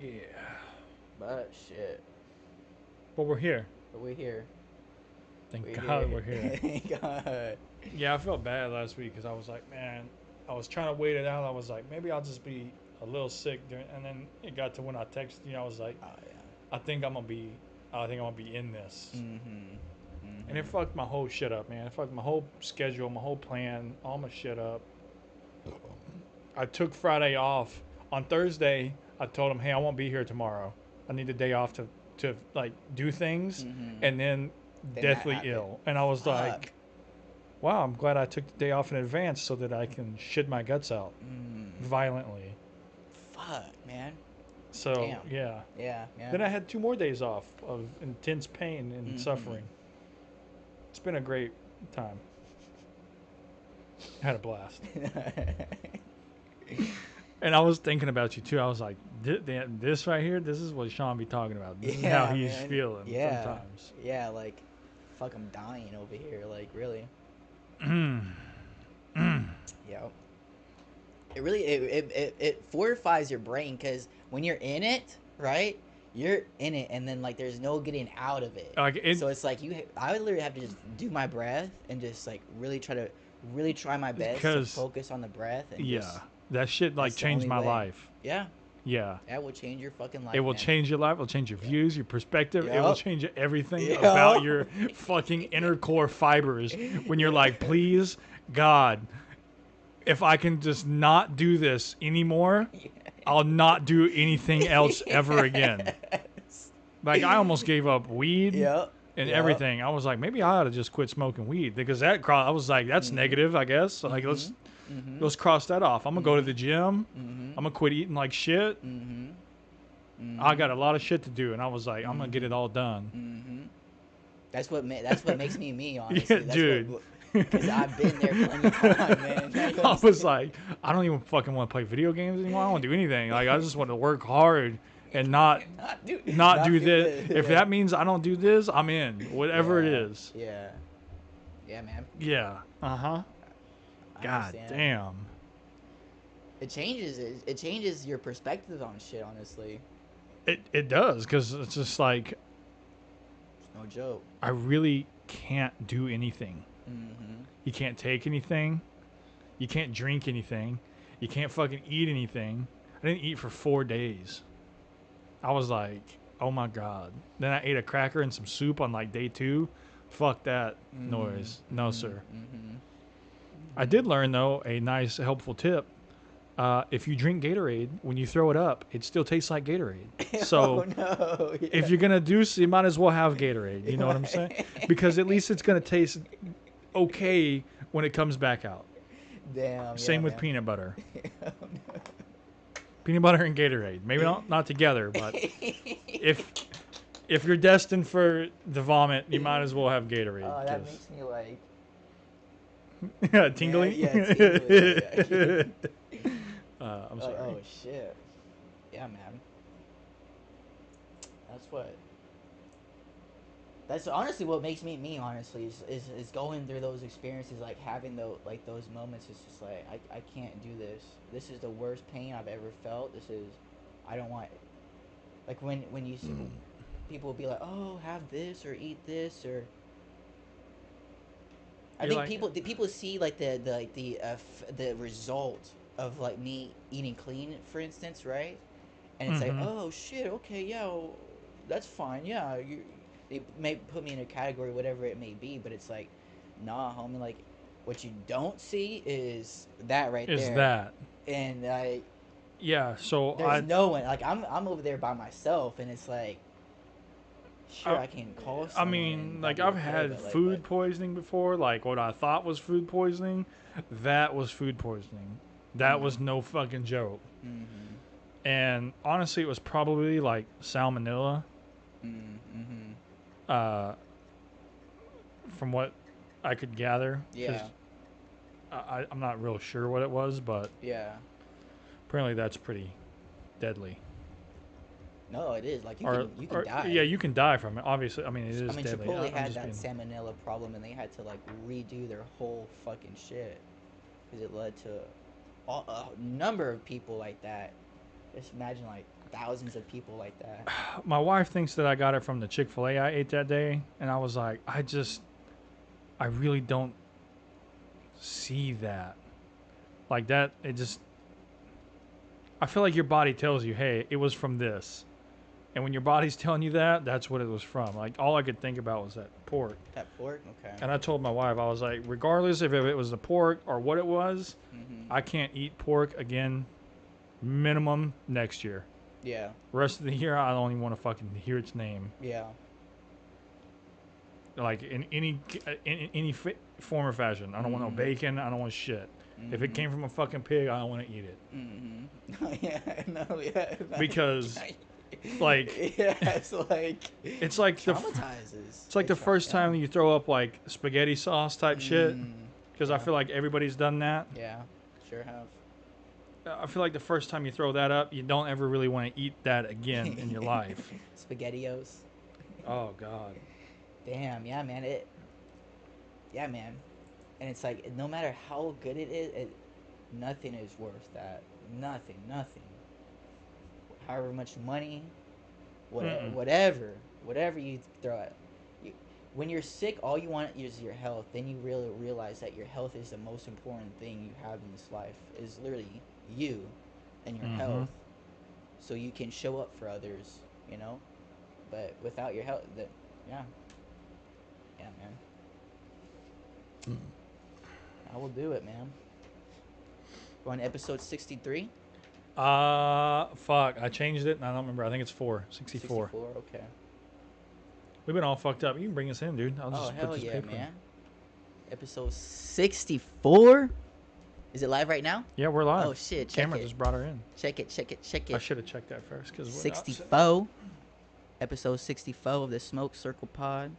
Yeah. But shit. But we're here. But we're here. Thank We're God here. we're here. God. Yeah, I felt bad last week because I was like, man, I was trying to wait it out. I was like, maybe I'll just be a little sick during, and then it got to when I texted you. I was like, Oh yeah. I think I'm gonna be, I think I'm gonna be in this, Mm-hmm. and it Mm-hmm. fucked my whole shit up, man. It fucked my whole schedule, my whole plan, all my shit up. I took Friday off. On Thursday, I told him, hey, I won't be here tomorrow. I need a day off to like do things, Mm-hmm. and then Then that deathly happened. ill, and I was Fuck. like, wow, I'm glad I took the day off in advance so that I can shit my guts out Mm. violently. Fuck, man. So, Damn. yeah. Yeah. Yeah. Then I had 2 more days off of intense pain and Mm-hmm. suffering. It's been a great time. I had a blast. And I was thinking about you too. I was like, this right here, this is what Sean be talking about. This is how Yeah, he's man. feeling Yeah. sometimes. Yeah, like, fuck, I'm dying over here. Like, really. Yep. It really it fortifies your brain because when you're in it, right? You're in it, and then like there's no getting out of it. Like it, So it's like I would literally have to just do my breath and just like really try my best to because focus on the breath and yeah, just that shit like that's the changed only my way. life. Yeah, Yeah, that will change your fucking it life, will man. change your life. It'll change your Yep. views, your perspective. It will Yep. change everything about Yep. your fucking inner core fibers. When you're like, please, God, if I can just not do this anymore, I'll not do anything else ever again. Yes. Like I almost gave up weed Yep. and Yep. everything. I was like, maybe I ought to just quit smoking weed because I was like, that's Mhm. negative, I guess. So like Mhm. Mhm. let's cross that off. I'm gonna go to the Mhm. gym. Mhm. I'm gonna quit eating like shit. Mhm. I got Mhm. a lot of shit to do, and I was like, I'm gonna get it Mhm. all done. Mhm. That's what makes me me, Yeah, honestly. That's what dude. because I've been there plenty time, man. Like, I was like, I don't even fucking want to play video games anymore. I don't want to do anything. Like I just want to work hard and not not do feel this. the If that means I don't do this, I'm in. Whatever it yeah, is. yeah, yeah, man. Yeah. Uh huh. I God understand. damn. It changes your perspective on shit, honestly. It does because it's just like It's no joke. I really can't do anything. Mm-hmm. You can't take anything. You can't drink anything. You can't fucking eat anything. I didn't eat for 4 days. I was like, oh my god. Then I ate a cracker and some soup on like day 2. Fuck that Mm-hmm. noise. No, Mm-hmm. sir. Mm-hmm. I did learn though a nice helpful tip. If you drink Gatorade, when you throw it up, it still tastes like Gatorade. Mm-hmm. So Oh no! if Yeah. you're gonna do so, you might as well have Gatorade. You know what I'm saying? Because at least it's gonna taste okay when it comes back out. Damn. Yeah, Same with man. peanut butter. Oh, no. Peanut butter and Gatorade. Maybe not together, but if if you're destined for the vomit, you might as well have Gatorade Oh, that because makes me like, man, tingly. yeah, tingly. Like, I'm like, sorry. oh shit. Yeah, man. That's what. That's honestly what makes me me. Honestly, is going through those experiences, like having those moments. It's just like I can't do this. This is the worst pain I've ever felt. This is, I don't want. Like when you see people will be like, oh, have this or eat this or I You're think like, the people see like the result of like me eating clean, for instance, right? And it's like, mm-hmm. oh shit, okay, yeah, well, that's fine, yeah. They may put me in a category, whatever it may be, but it's like, nah, homie. Like, what you don't see is that right Is there, that? and like, Yeah. So there's no one. Like, I'm over there by myself, and it's like, sure, I, I can call I someone mean, and that'd like be I've okay, had but like, food poisoning before. Like what I thought was food poisoning, that was food poisoning. That was mm, no fucking joke. mm-hmm, And honestly, it was probably like salmonella. mm-hmm. Uh, from what I could gather, Yeah, because I'm not real sure what it was, but yeah. apparently that's pretty deadly. No, it is. Like you can Or yeah, die. you can die from it. Obviously, I mean it I is mean, deadly. Chipotle I'm had just that being. salmonella problem, and they had to like redo their whole fucking shit because it led to a number of people like that. Just imagine like thousands of people like that. My wife thinks that I got it from the Chick-fil-A I ate that day, and I was like, I really don't see that. Like that, it just, I feel like your body tells you, hey, it was from this. And when your body's telling you that, that's what it was from. Like, all I could think about was that pork. That pork? Okay. And I told my wife, I was like, regardless if it was the pork or what it was, Mm-hmm. I can't eat pork again minimum next year. Yeah. Rest of the year, I don't even want to fucking hear its name. Yeah. Like, in any form or fashion. I don't want no Mhm. bacon. I don't want shit. If it Mhm. came from a fucking pig, I don't want to eat it. Mm-hmm. Yeah, no, yeah. Because, like, yeah, it's like it's like traumatizes. it's like the first time you throw up like spaghetti sauce type shit. Because I yeah. feel like everybody's done that. Yeah, sure have. I feel like the first time you throw that up, you don't ever really want to eat that again in your life. Spaghettios. Oh God. Damn, yeah, man. Yeah, man. And it's like no matter how good it is, nothing is worth that. Nothing. However much money, Mm-mm. whatever you throw at. You, when you're sick, all you want is your health. Then you really realize that your health is the most important thing you have in this life. Is literally you and your Mm-hmm. health, so you can show up for others. You know, but without your health, yeah, yeah, man. I will do it, man. We're on episode 63. Fuck. I changed it and I don't remember. I think it's 64. 64, okay. We've been all fucked up. You can bring us in, dude. I'll Oh, just put hell this yeah, paper in. man. Episode 64? Is it live right now? Yeah, we're live. Oh, shit. Check Camera it. just brought her in. Check it. I should have checked that first. 64. Episode 64 of the Smoke Circle Pod.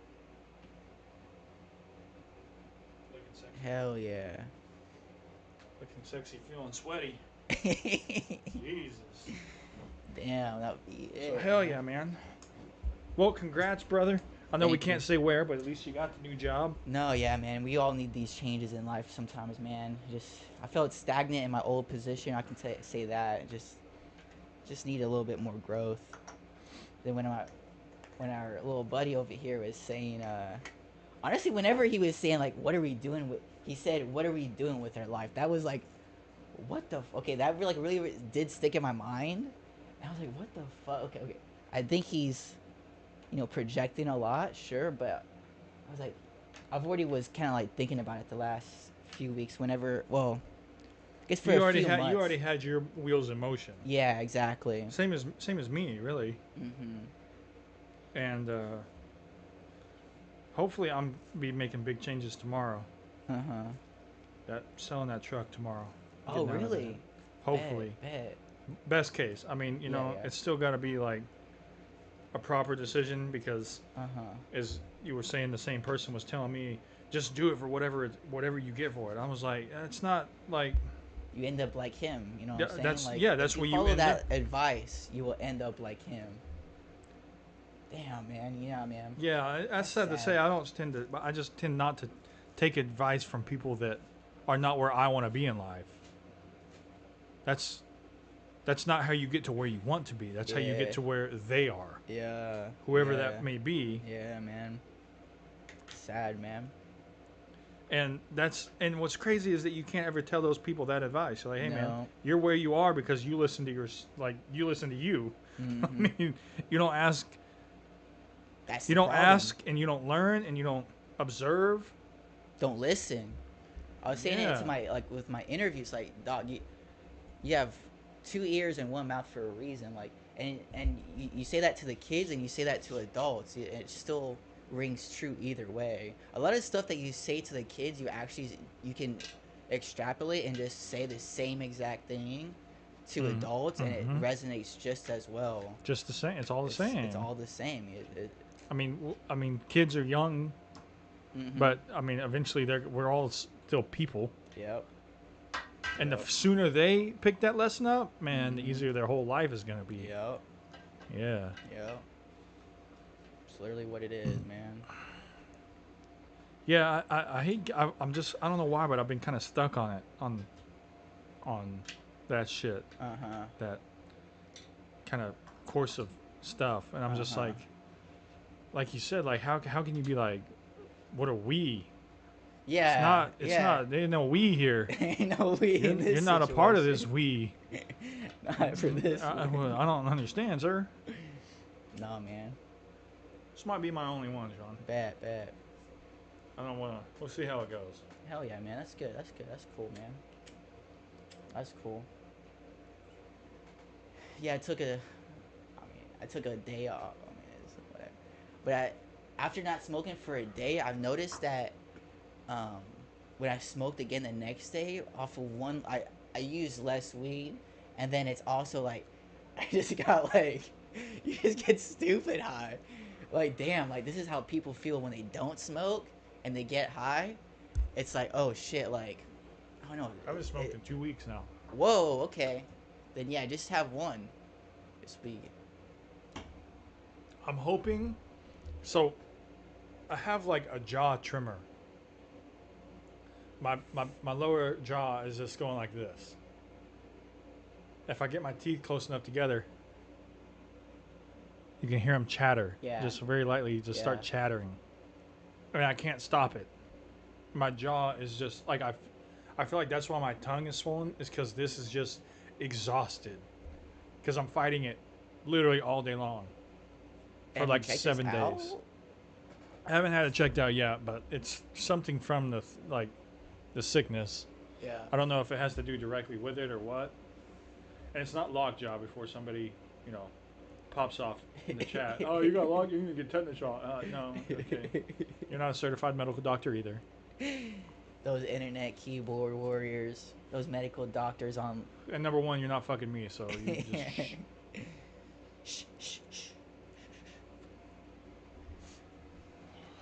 Hell yeah. Looking sexy, feeling sweaty. Jesus. Damn, that would be it. So hell yeah, man. Well, congrats, brother. I know we Thank can't you. say where, but at least you got the new job. No, yeah, man. We all need these changes in life sometimes, man. I felt stagnant in my old position. I can say that. Just need a little bit more growth. Then when our little buddy over here was saying, honestly, whenever he was saying like, "What are we doing with?" He said, "What are we doing with our life?" That was like, what the? Okay, that really did stick in my mind. And I was like, what the fuck? Okay. I think he's, projecting a lot, sure, but I was like, I've already was kind of like thinking about it the last few weeks. Whenever, well, I guess for You a already few had months. you already had your wheels in motion. Yeah, exactly. Same as me, really. Mhm. And hopefully, I'm be making big changes tomorrow. Uh huh. Selling that truck tomorrow. Oh, Getting out of really? that. Hopefully, Bet. best case. I mean, Yeah, yeah. it's still got to be like a proper decision because, Uh huh. as you were saying, the same person was telling me, just do it for whatever you get for it. I was like, it's not like. You end up like him. You know what I'm saying? That's Like, that's if where you you follow end that up. advice, you will end up like him. Damn, man. Yeah, man. Yeah, that's sad to sad. say. I just tend not to take advice from people that are not where I want to be in life. That's not how you get to where you want to be. That's how you Yeah. get to where they are, Yeah. whoever yeah. that may be. Yeah, man. Sad, man. And what's crazy is that you can't ever tell those people that advice. You're like, hey man, No. you're where you are because you listen to you listen to you. I mean, you don't ask. That's You the don't problem. ask, and you don't learn, and you don't observe. Don't listen. I was saying it Yeah. to with my interviews, like, dog, you have 2 ears and 1 mouth for a reason, like, and you say that to the kids and you say that to adults, it still rings true either way. A lot of stuff that you say to the kids, you can extrapolate and just say the same exact thing to adults, and it Mhm. resonates just as well. Just the same. It's all the It's same. all the same. I mean, kids are young, Mhm. but I mean, eventually we're all still people. Yep. And the Yep. sooner they pick that lesson up, man, the Mhm. easier their whole life is gonna be. Yep. Yeah. Yep. It's literally what it is, man. Yeah. I hate. I'm just. I don't know why, but I've been kind of stuck on it. On that shit. Uh huh. That kind of course of stuff, and I'm just Uh-huh. like you said, like how can you be like, what are we? It's Yeah, not. It's yeah. not. There ain't no we here. Ain't no we in You're this not a part of this situation. we. Not for this one. Well, I don't understand, sir. Nah, man. This might be my only one, John. Bad, bad. I don't wanna. We'll see how it goes. Hell yeah, man. That's good. That's good. That's cool, man. That's cool. Yeah, I took a day off. I mean, it's whatever. But after not smoking for a day, I've noticed that um, when I smoked again the next day, off of one, I used less weed, and then it's also like, I just got like, you just get stupid high. Like, damn, like this is how people feel when they don't smoke and they get high. It's like, oh shit, like, I don't know. I've been smoking 2 weeks now. Whoa, okay. Then yeah, just have one. Just be. I'm hoping. So, I have like a jaw trimmer. My lower jaw is just going like this. If I get my teeth close enough together, you can hear them chatter. Yeah. Just very lightly, just start Yeah. chattering. I mean, I can't stop it. My jaw is just like I feel like that's why my tongue is swollen. Is because this is just exhausted. Because I'm fighting it, literally all day long, for Have you like checked this 7 out? days. I haven't had it checked out yet, but it's something from the sickness. Yeah. I don't know if it has to do directly with it or what. And it's not lockjaw before somebody, you know, pops off in the chat. Oh, you got lockjaw, you need to get tetanus shot. No, okay. You're not a certified medical doctor either. Those internet keyboard warriors, those medical doctors on. And number one, you're not fucking me, so you just. Shh, shh, shh.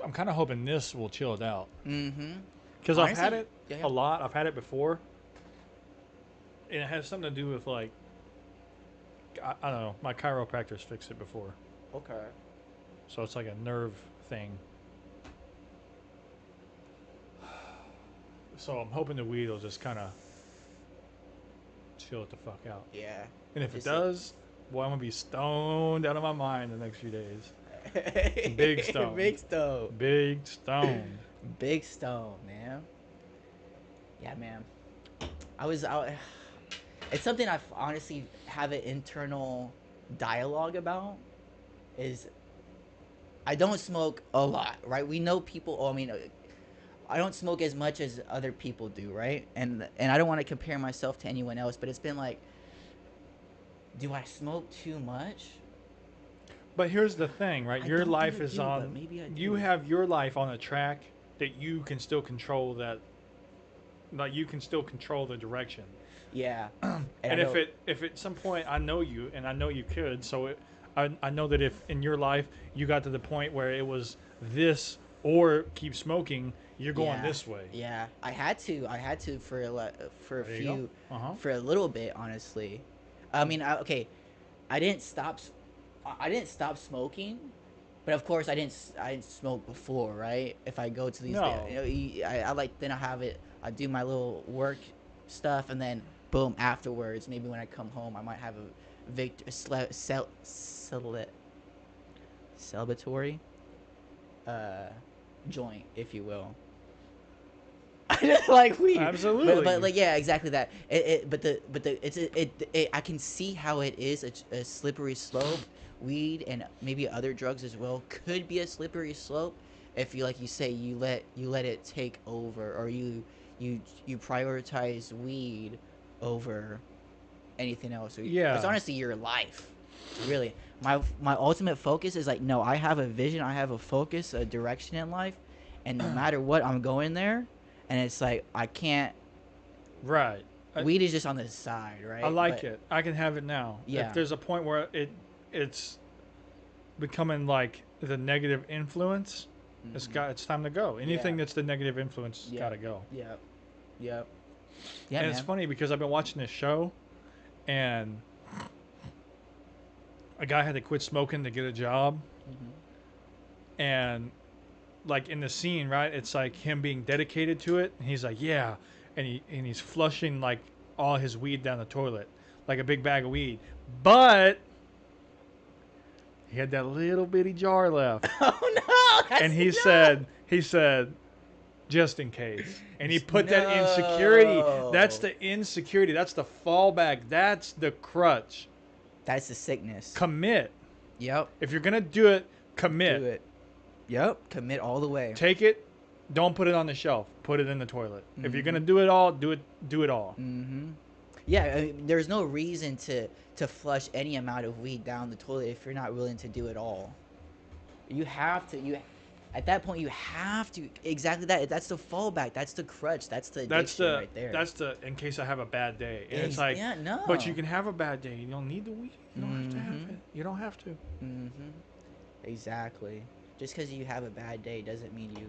I'm kind of hoping this will chill it out. Mm-hmm. Because I've had Honestly, it yeah. a lot. I've had it before. And it has something to do with, like, I don't know. My chiropractor's fixed it before. Okay. So it's like a nerve thing. So I'm hoping the weed will just kind of chill it the fuck out. Yeah. And if it Just does, boy, I'm going to be stoned out of my mind the next few days. Big stone. Big stone. Big stoned. Big stone, man. Yeah, man. I was out. It's something I honestly have an internal dialogue about. Is I don't smoke a lot, right? We know people. Oh, I mean, I don't smoke as much as other people do, right? And I don't want to compare myself to anyone else, but it's been like, do I smoke too much? But here's the thing, right? I Your don't life think I is do, but on. maybe I You do. have your life on a track that you can still control that. Like you can still control the direction. Yeah. And if at some point I know you and I know you could, so I know that if in your life you got to the point where it was this or keep smoking, you're going this way. Yeah, I had to for for a There you go. few, Uh-huh. for a little bit, honestly. I mean, okay, I didn't stop. I didn't stop smoking, but of course I didn't smoke before, right? If I go to these, No. I like then I have it. I do my little work stuff, and then boom, afterwards, maybe when I come home, I might have a celebratory joint, if you will. I just like weed. Absolutely. But like yeah, exactly that. But I can see how it is a slippery slope. Weed and maybe other drugs as well could be a slippery slope if you, like you say, you let it take over, or you prioritize weed over anything else. Yeah. It's honestly your life. Really, my ultimate focus is like, no, I have a vision, I have a focus, a direction in life, and no matter what, I'm going there. And it's like I can't. Right. Weed is just on the side, right? I like it. I can have it now. Yeah. If there's a point where it's becoming like the negative influence, it's time to go. Anything that's the negative influence gotta go. Yep. Yeah, And man. it's funny because I've been watching this show, and a guy had to quit smoking to get a job, and like in the scene, right? It's like him being dedicated to it, and he's like, yeah, and he's flushing like all his weed down the toilet, like a big bag of weed, but He had that little bitty jar left, Oh no! and he No. said, just in case. And he put that insecurity. That's No. the insecurity. That's the fallback. That's the crutch. That's the sickness. Commit. Yep. If you're gonna do it, commit. Do it. Yep. Commit all the way. Take it. Don't put it on the shelf. Put it in the toilet. If you're gonna do it all, do it all. Mm-hmm. Yeah, I mean, there's no reason to flush any amount of weed down the toilet if you're not willing to do it all. You have to. At that point, you have to. Exactly that. That's the fallback. That's the crutch. That's the addiction right there. That's the in case I have a bad day. And it's like, yeah, no. but you can have a bad day. You don't need the weed. You don't have to have Mhm. it. You don't have to. Mm-hmm. Exactly. Just because you have a bad day doesn't mean you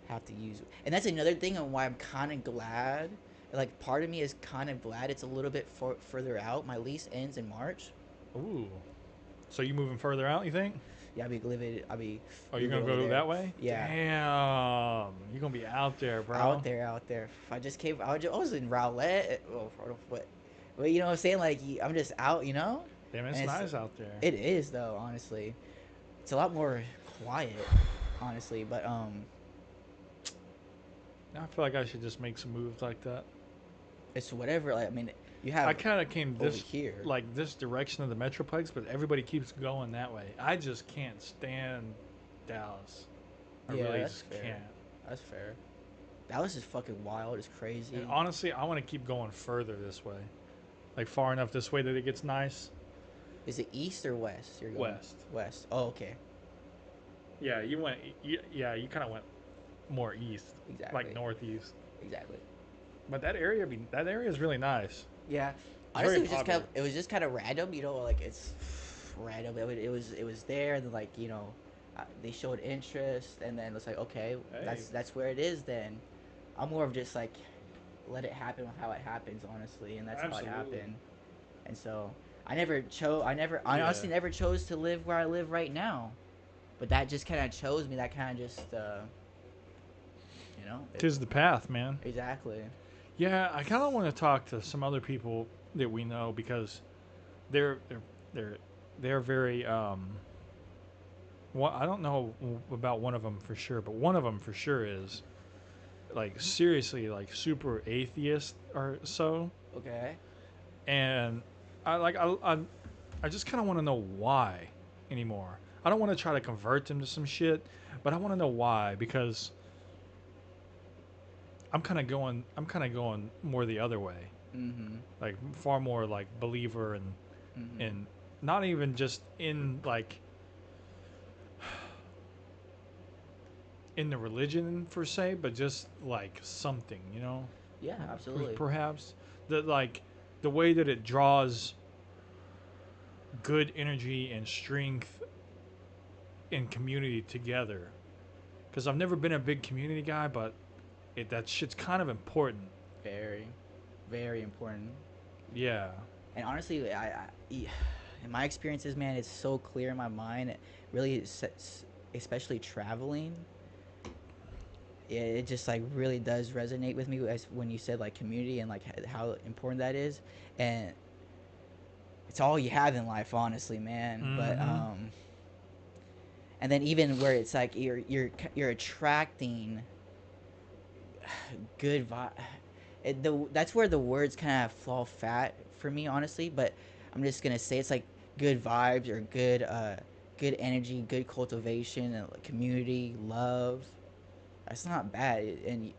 have to use it. And that's another thing on why I'm kind of glad. Like, part of me is kind of glad it's a little bit further out. My lease ends in March. Ooh. So you moving further out? You think? Yeah, I'll be. Oh, you're gonna moving over go there. that way? Yeah. Damn. You're gonna be out there, bro. Out there. I just came. I was in Rowlett. But you know what I'm saying? Like, I'm just out. You know. Damn, it's And nice out there. It is though, honestly. It's a lot more quiet, honestly. But I feel like I should just make some moves like that. it's whatever. Like, I mean, you have. I kind of came over this here. like this direction of the Metroplex, but everybody keeps going that way. I just can't stand Dallas. I Yeah, really that's just fair. can't. That's fair. Dallas is fucking wild. It's crazy. And honestly, I want to keep going further this way, like far enough this way that it gets nice. Is it east or west? You're going? West. West. Oh, okay. Yeah, you went. Yeah, you kind of went more east, Exactly. like northeast. Exactly. But that area is really nice. Yeah. very Honestly, it was just popular. it was just kind of random. You know, like it's random. It was there. And then, like, you know, they showed interest, and then it's like, okay, Hey. that's where it is. Then I'm more of just like, let it happen how it happens, honestly, and that's Absolutely. how it happened. And so I Yeah. honestly never chose to live where I live right now, but that just kind of chose me. That kind of just, you know. Tis the path, man. Exactly. Yeah, I kind of want to talk to some other people that we know because they're very I don't know about one of them for sure, but one of them for sure is like seriously like super atheist or so, Okay. and I just kind of want to know why anymore. I don't want to try to convert them to some shit, but I want to know why because I'm kind of going more the other way. Mm-hmm. Like far more like believer and Mm-hmm. and not even just in like in the religion per se, but just like something, you know? Yeah, absolutely. Perhaps that like the way that it draws good energy and strength and community together. Because I've never been a big community guy, but that shit's kind of important. Very, very important. Yeah. And honestly, in my experiences, man, it's so clear in my mind. It really, especially traveling. It just like really does resonate with me as when you said like community and like how important that is, and it's all you have in life, honestly, man. But Mhm. and then even where it's like you're attracting good vibe. That's where the words kind of fall fat for me, honestly. But I'm just gonna say it's like good vibes or good energy, good cultivation, and like community, love. That's not bad. And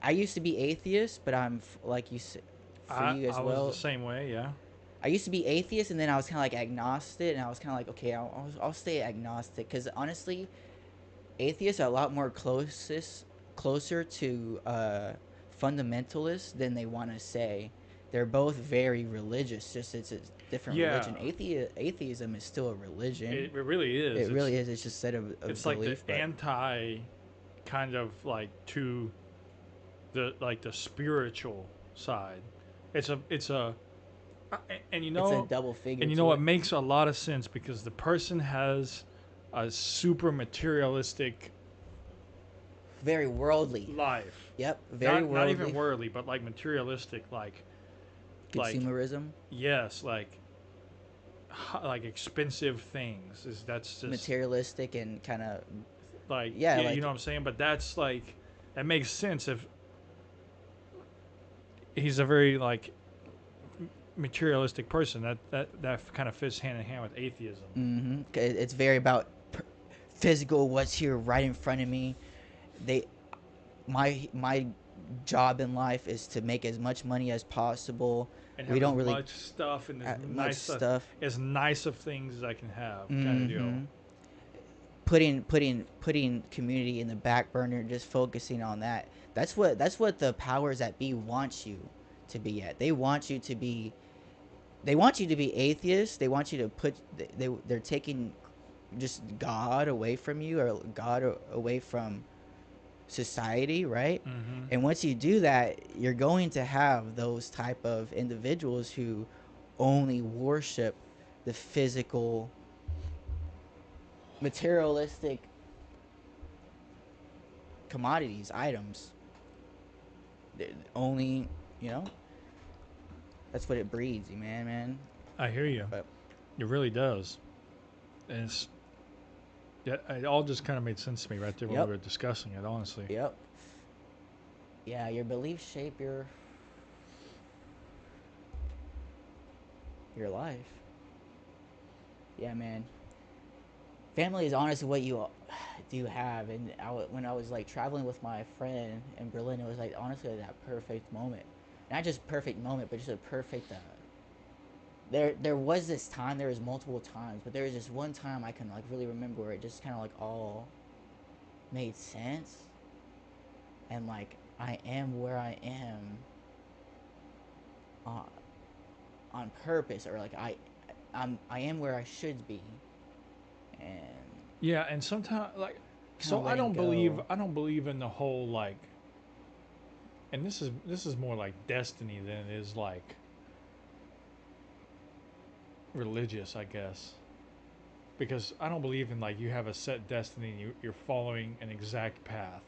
I used to be atheist, but like you said, for you as I well. was the same way, yeah. I used to be atheist, and then I was kind of like agnostic, and I was kind of like, okay, I'll stay agnostic, because honestly, atheists are a lot more closer to fundamentalists than they want to say. They're both very religious, just it's a different Yeah. religion. Atheism is still a religion. It really is. It really is. It's just a set of It's belief. like the anti kind of like to the like the spiritual side. It's a and you know it's a double figure. and you to know it. what makes a lot of sense because the person has a super materialistic Very worldly. life. Yep. Very Not worldly. even worldly, but like materialistic like Consumerism. yes, like like expensive things. Is that's just Materialistic and kind of, like, yeah, yeah, you like, know what I'm saying? But that's like, that makes sense if he's a very like materialistic person. That kind of fits hand in hand with atheism. it's very about physical, what's here right in front of me. They, my job in life is to make as much money as possible. And We have as don't really much stuff and much stuff. as nice of things as I can have, kind of deal. hmm Putting community in the back burner, just focusing on that. That's what the powers that be want you to be at. They want you to be atheists. They want you to put they're taking just God away from you, or God away from society, right? Mm-hmm. And once you do that, you're going to have those type of individuals who only worship the physical, materialistic commodities, items. Only, you know, that's what it breeds, you man. I hear you. But It really does. And it's, yeah, it all just kind of made sense to me right there when Yep. we were discussing it, honestly. yep, yeah, your beliefs shape your life. Yeah, man. Family is honestly what you do have, and when I was like traveling with my friend in Berlin, it was like honestly that perfect moment. Not just perfect moment, but just a perfect. There was this time. There was multiple times, but there was just one time I can like really remember where it just kind of like all made sense, and like I am where I am on on purpose, or like I am where I should be, and Yeah, and sometimes like, kind of so I letting don't believe go. in the whole like, and this is more like destiny than it is like religious, I guess. Because I don't believe in like you have a set destiny and you're following an exact path.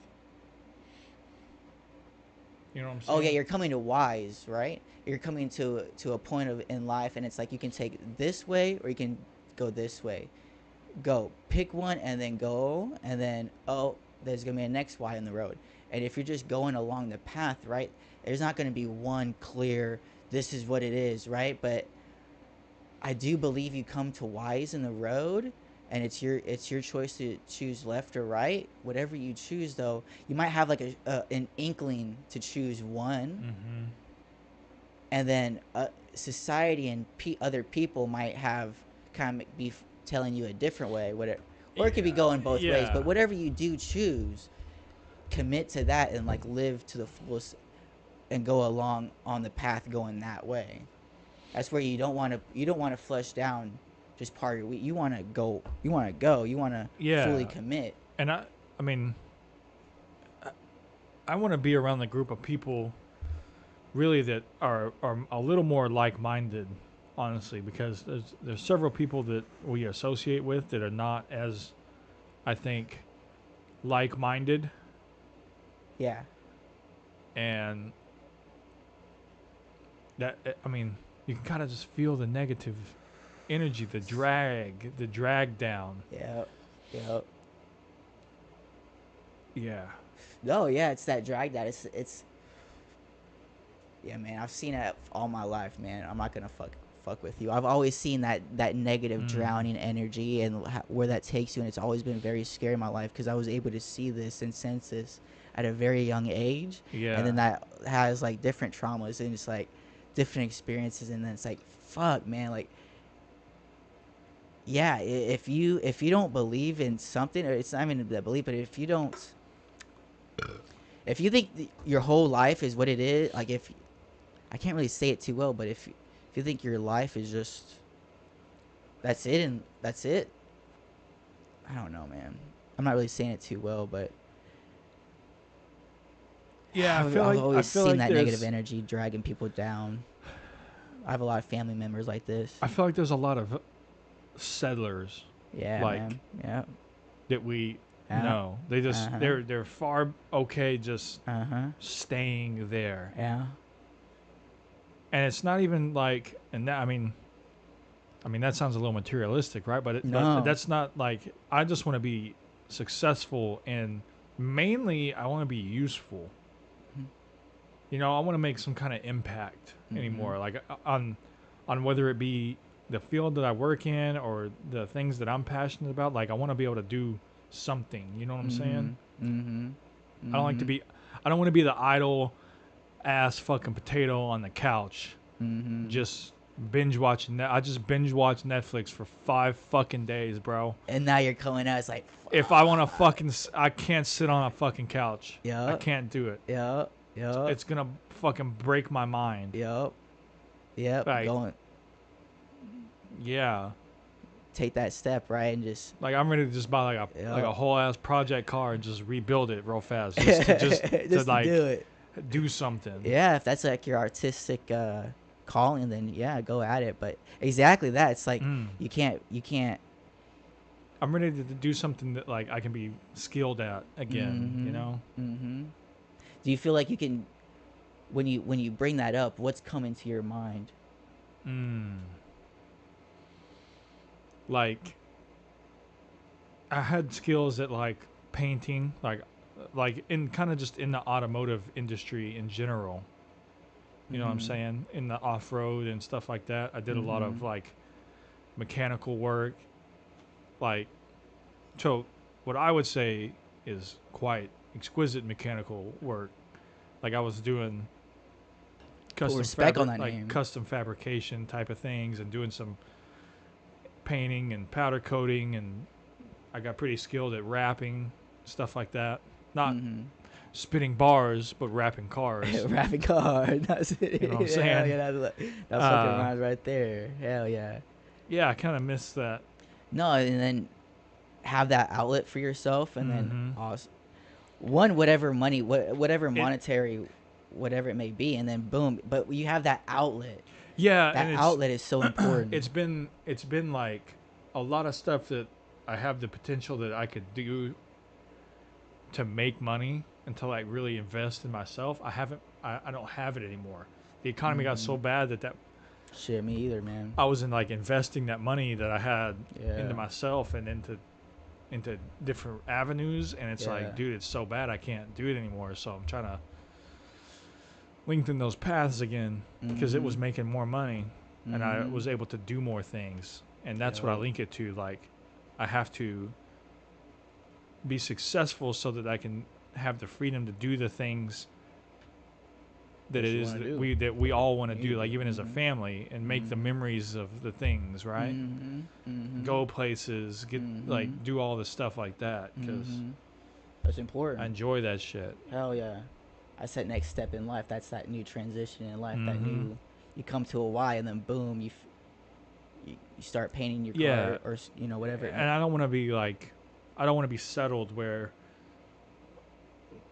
You know what I'm Oh yeah, saying? you're coming to wise, right? You're coming to a point of in life, and it's like you can take this way or you can go this way. Go pick one and then go, and then oh, there's gonna be a next Y in the road. And if you're just going along the path, right, there's not gonna be one clear. This is what it is, right? But I do believe you come to wise in the road, and it's your choice to choose left or right. Whatever you choose, though, you might have like an inkling to choose one, Mm-hmm. and then society and other people might have kind of be telling you a different way. Whatever, or it could be going both ways. Yeah. But whatever you do choose, commit to that and like live to the fullest and go along on the path going that way. That's where you don't want to flush down just part of your week. You want to go. You want to go. You want to fully Yeah. commit. And I mean, I want to be around the group of people really that are a little more like-minded, honestly, because there's several people that we associate with that are not as, I think, like-minded. Yeah. And that, I mean, you can kind of just feel the negative energy, the drag down. Yep. Yep. Yeah. No, yeah, it's that drag that it's yeah, man. I've seen it all my life, man. I'm not gonna fuck with you. I've always seen that negative Mm. drowning energy and where that takes you, and it's always been very scary in my life because I was able to see this and sense this at a very young age, and Yeah. then that has like different traumas and it's like different experiences, and then it's like fuck, man, like yeah, if you don't believe in something, or it's not even that belief, but if you think your whole life is what it is, like if I can't really say it too well, but if you think your life is just that's it and that's it, I don't know, man. I'm not really saying it too well, but Yeah, I've I always feel seen like that negative there's energy dragging people down. I have a lot of family members like this. I feel like there's a lot of settlers Yeah, like man. Yeah. that we Yeah. know. They Uh just huh. they're far okay just Uh huh. staying there. Yeah. And it's not even like, and that, I mean, I mean, that sounds a little materialistic, right? But No. that's not like I just want to be successful and mainly I want to be useful. You know, I want to make some kind of impact Mm-hmm. anymore, like on whether it be the field that I work in or the things that I'm passionate about. Like I want to be able to do something. You know what I'm saying? Mm-hmm. Mm-hmm. I don't like to Mm-hmm. be. I don't want to be the idle ass fucking potato on the couch Mm-hmm. just binge watching. I just binge watch Netflix for 5 fucking days, bro. And now you're coming out. It's like, If I want to fuck. fucking, I can't sit on a fucking couch. I Yup. can't do it. Yup. Yup. It's gonna fucking break my mind. Yup. Yep. Like, Going. yeah. Take that step, right? And just. Like I'm ready to just buy like a Yup. whole ass project car and just rebuild it real fast, just to Just to do like it. do something. Yeah, if that's like your artistic calling, then yeah, go at it. But exactly that. It's like Mm. you can't. I'm ready to do something that like I can be skilled at again. You Mm-hmm. know. Mm-hmm. Do you feel like you can when you bring that up? What's coming to your mind? Mm. Like I had skills at like painting, like in kind of just in the automotive industry in general. You know what I'm Mm-hmm. saying? In the off road and stuff like that. I did a lot Mm-hmm. of like mechanical work. Like, so what I would say is quite exquisite mechanical work. Like I was doing Put respect on that like name. custom fabrication type of things and doing some painting and powder coating, and I got pretty skilled at wrapping, stuff like that. Not Mm-hmm. spitting bars, but wrapping cars. Rapping card. That's You know what I'm it. Hell saying? yeah, that's fucking Uh, rhymes right there. Hell yeah. yeah, I kind of miss that. No, and then have that outlet for yourself, and then Mm-hmm. also one whatever money, whatever It, monetary, whatever it may be, and then boom. But you have that outlet. yeah, That and outlet is so important. it's been like a lot of stuff that I have the potential that I could do to make money until I really invest in myself. I don't have it anymore. The economy got Mm-hmm. so bad that Shit, me either, man. I was in like investing that money that I had into Yeah, myself and into different avenues, and it's yeah. like, dude, it's so bad I can't do it anymore. So I'm trying to lengthen those paths again because it Mm-hmm. was making more money and I Mm-hmm. was able to do more things. And that's what I Yo. link it to. Like, I have to be successful so that I can have the freedom to do the things that What it you is want to that do? we all want to Need to do, like do. even as a Mm-hmm. family, and make the Mm-hmm. memories of the things, right? Mm-hmm. Mm-hmm. Go places, get like Mm-hmm. do all the stuff like that because Mm-hmm. That's I important. enjoy that shit. Hell yeah. That's that next step in life. That's that new transition in life. That Mm-hmm. new, you come to a Y and then boom, you start painting your Yeah, car or whatever. and I don't want to be like, I don't want to be settled where,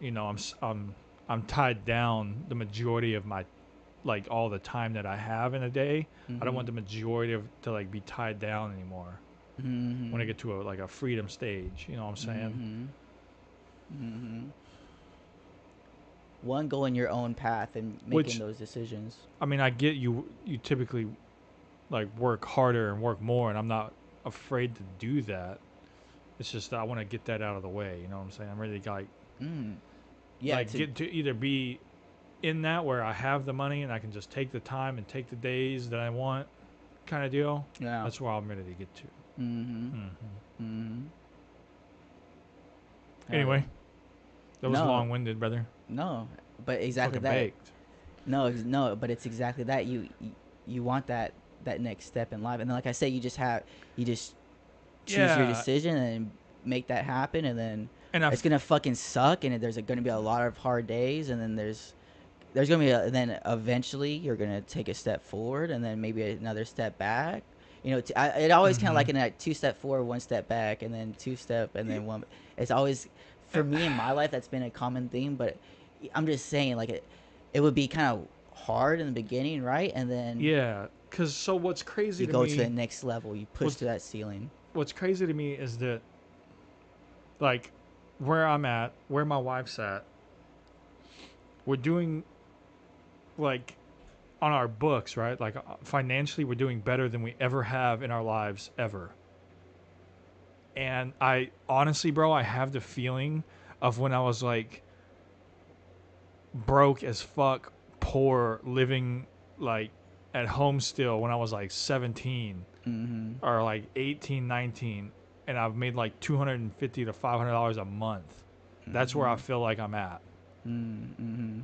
you know, I'm tied down the majority of my, like all the time that I have in a day. I don't Mm-hmm. want the majority of to like be tied down anymore. When I Mm-hmm. get to a freedom stage, you know what I'm saying? Mm-hmm. Mm-hmm. One, go in your own path and making Which those decisions. I mean, I get you typically like work harder and work more, and I'm not afraid to do that. It's just that I want to get that out of the way. You know what I'm saying? I'm ready to Mm. Yeah. like get to either be in that where I have the money and I can just take the time and take the days that I want, kind of deal. Yeah. That's where I'm ready to get to. Mm-hmm. Hmm. Mm-hmm. Hell yeah. Anyway, that was No, long-winded, brother. no, but exactly Fucking that. baked. No, no, but it's exactly that. You want that next step in life, and then like I said, you just choose your Yeah, decision and make that happen, and then and it's gonna fucking suck, and there's gonna be a lot of hard days, and then there's gonna be then eventually you're gonna take a step forward, and then maybe another step back. It always kind of mm-hmm. like in that 2 step forward, 1 step back, and then 2 step, and then one. It's always for me in my life that's been a common theme, but I'm just saying like it would be kind of hard in the beginning, right? And then Yeah, cause so what's crazy you to go to the me, next level, you push what's to that ceiling. what's crazy to me is that like where I'm at, where my wife's at, we're doing like on our books, right? Like financially, we're doing better than we ever have in our lives ever. And I honestly, bro, I have the feeling of when I was like broke as fuck, poor, living like at home still when I was like 17 Mm-hmm. or like 18, 19, and I've made like $250 to $500 a month. That's where I Mm-hmm. feel like I'm at. Mm-hmm.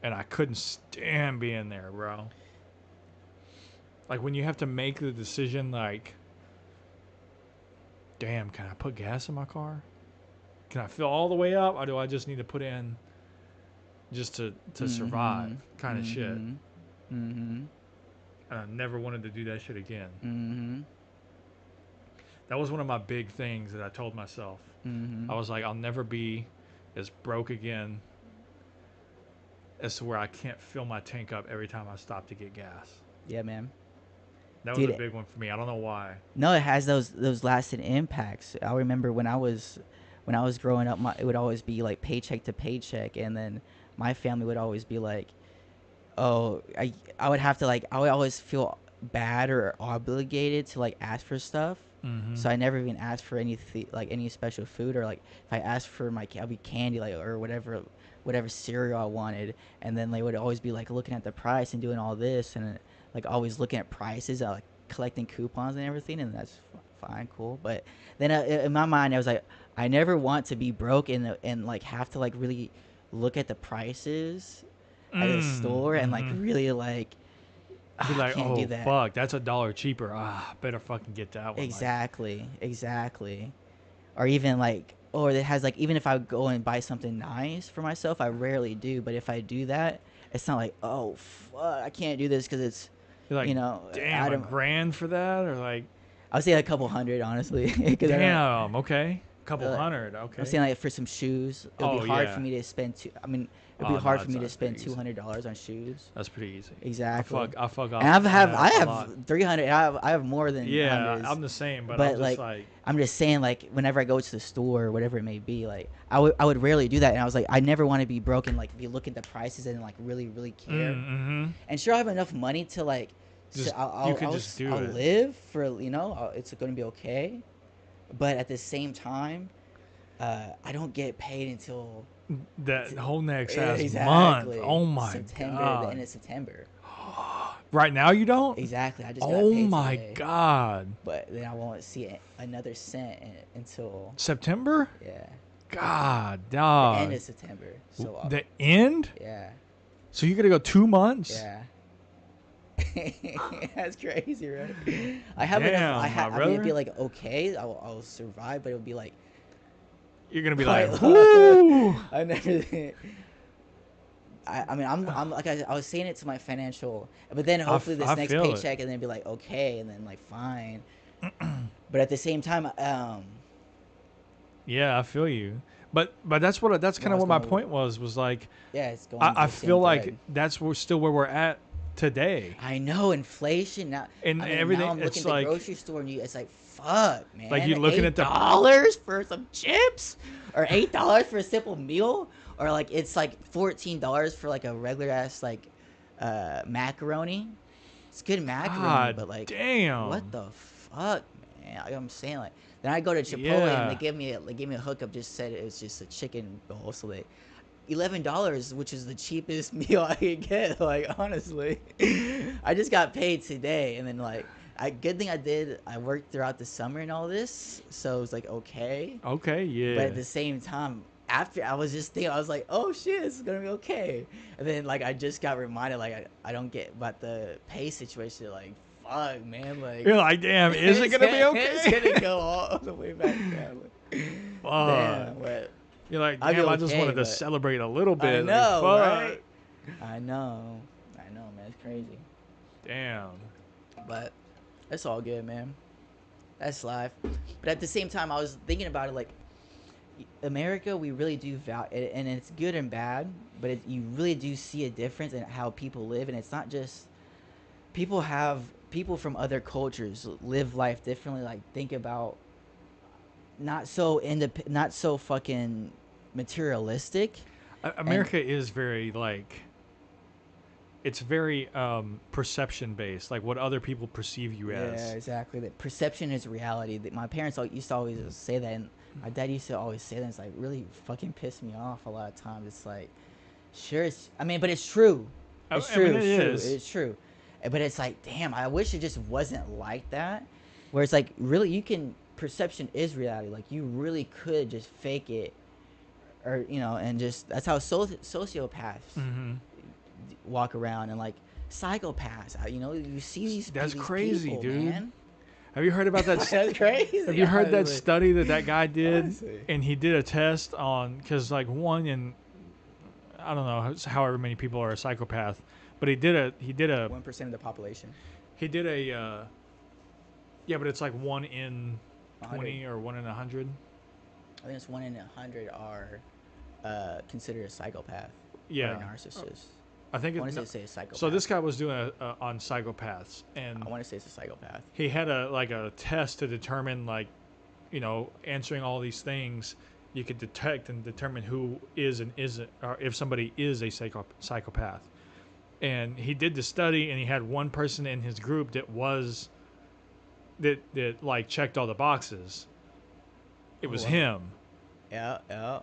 And I couldn't stand being there, bro. Like when you have to make the decision, like, damn, can I put gas in my car? Can I fill all the way up, or do I just need to put in just to survive, Mm-hmm. kind of shit? Mm-hmm. Mm-hmm. And I never wanted to do that shit again. Mm-hmm. That was one of my big things that I told myself. Mm-hmm. I was like, I'll never be as broke again as to where I can't fill my tank up every time I stop to get gas. Yeah, man. That was a Dude, big one for me. I don't know why. no, it has those lasting impacts. I remember when I was growing up, it would always be like paycheck to paycheck, and then my family would always be like, "Oh, I would have to like I would always feel bad or obligated to like ask for stuff." Mm-hmm. So I never even asked for anything like any special food, or like if I asked for my I'd be candy like or whatever cereal I wanted, and then they would always be like looking at the price and doing all this and like always looking at prices, like collecting coupons and everything, and that's fine, cool. But then in my mind, I was like, I never want to be broke and like have to like really look at the prices at a store and like Mm-hmm. really like Be I like, can't do oh that. fuck, that's $1 cheaper. Better fucking get that one. Like, Exactly. Or even like, or it has like, even if I go and buy something nice for myself, I rarely do. But if I do that, it's not like, oh, fuck, I can't do this because it's, you're like, you know, damn, I a don't. grand for that, or like, I would say like a couple hundred, honestly, because I don't. damn, okay, couple Uh, hundred, I was okay. saying like for some shoes, it would be Oh hard for yeah. me to spend two. I mean, it would be Oh no, hard for me to that's pretty spend easy. $200 on shoes. That's pretty easy. Exactly. I fuck And off on I that a have lot. 300. I have more than Yeah, hundreds. I'm the same, but I'm But just like, like, I'm just saying, like, whenever I go to the store or whatever it may be, like, I would rarely do that. And I was like, I never want to be broken, like, be looking at the prices and like really care. mm-hmm. And sure, I have enough money to like, so Just you could just do I'll it. live for it's going to be okay. But at the same time, I don't get paid until That whole next ass month. exactly Oh my September, the end god. of September. Right now you don't? Exactly. I just got Oh paid my today, god. but then I won't see another cent until September? yeah, God, the end dog. of September. So The end? yeah, So you gotta go 2 months? yeah. That's crazy, right? I have enough. Damn, I my mean, it'd be brother. like okay, I'll survive, but it would be like You're gonna be quite like, low. whoo. I never. I mean, I'm like I was saying it to my financial, but then hopefully this I next feel it. paycheck, and then be like okay, and then like fine. But at the same time, Yeah, I feel you. But that's kind of it's what my going, point was like yeah, it's going. I The same feel like thread. that's still where we're at today. I know inflation now. And I mean, everything, now I'm looking it's at the like grocery store, and it's like, fuck, man. Like, you're looking at the- $8 for some chips, or $8 for a simple meal, or like it's like $14 for like a regular ass like macaroni. It's good macaroni, God but like, damn. what the fuck, man? Like, I'm saying like. Then I go to Chipotle Yeah. and they gave me a hookup. Just said it was just a chicken bowl, so they $11, which is the cheapest meal I could get. Like honestly, I just got paid today, and then like, good thing I did. I worked throughout the summer and all this, so it was like okay. Okay, yeah. But at the same time, after I was just thinking, I was like, oh shit, this is gonna be okay. And then like I just got reminded, like I don't get about the pay situation. Like fuck, man, like You're like, damn, is it gonna be okay? It's gonna go all the way back down. Fuck. Damn, but You're like, I'll be damn, I just okay, wanted to but- celebrate a little bit. I Like, know, fuck. right? I know, man, it's crazy. Damn. But it's all good, man. That's life. But at the same time, I was thinking about it, like America, we really do value, and it's good and bad. But you really do see a difference in how people live, and it's not just people from other cultures live life differently. Like think about not so fucking materialistic. America is very like it's very perception based, like what other people perceive you Yeah, as. exactly. That perception is reality. That my parents used to always say that, and my dad used to always say that. It's like really fucking pissed me off a lot of times. It's like, sure, it's. I mean, but it's true. It's I mean, true. it It's true. is. It's true. But it's like, damn, I wish it just wasn't like that. Where it's like, really, you can. Perception is reality. Like, you really could just fake it, or and just that's how sociopaths Mm-hmm. walk around, and like psychopaths. You see That's these crazy, people, dude. man. Have you heard about that? That's crazy. Have you heard that honestly. study that guy did? Honestly. And he did a test on, because like one in, I don't know, however many people are a psychopath, but he did a 1% of the population. yeah, but it's like 1 in 20 100. or 1 in 100. I think it's 1 in 100 are considered a psychopath. Yeah. Or a narcissist. I think I want it's to say it's a psychopath. so. This guy was doing on psychopaths, and I want to say it's a psychopath. he had a test to determine, like, answering all these things, you could detect and determine who is and isn't, or if somebody is a psychopath. And he did the study, and he had one person in his group that like checked all the boxes. It was Wow. him. Yeah.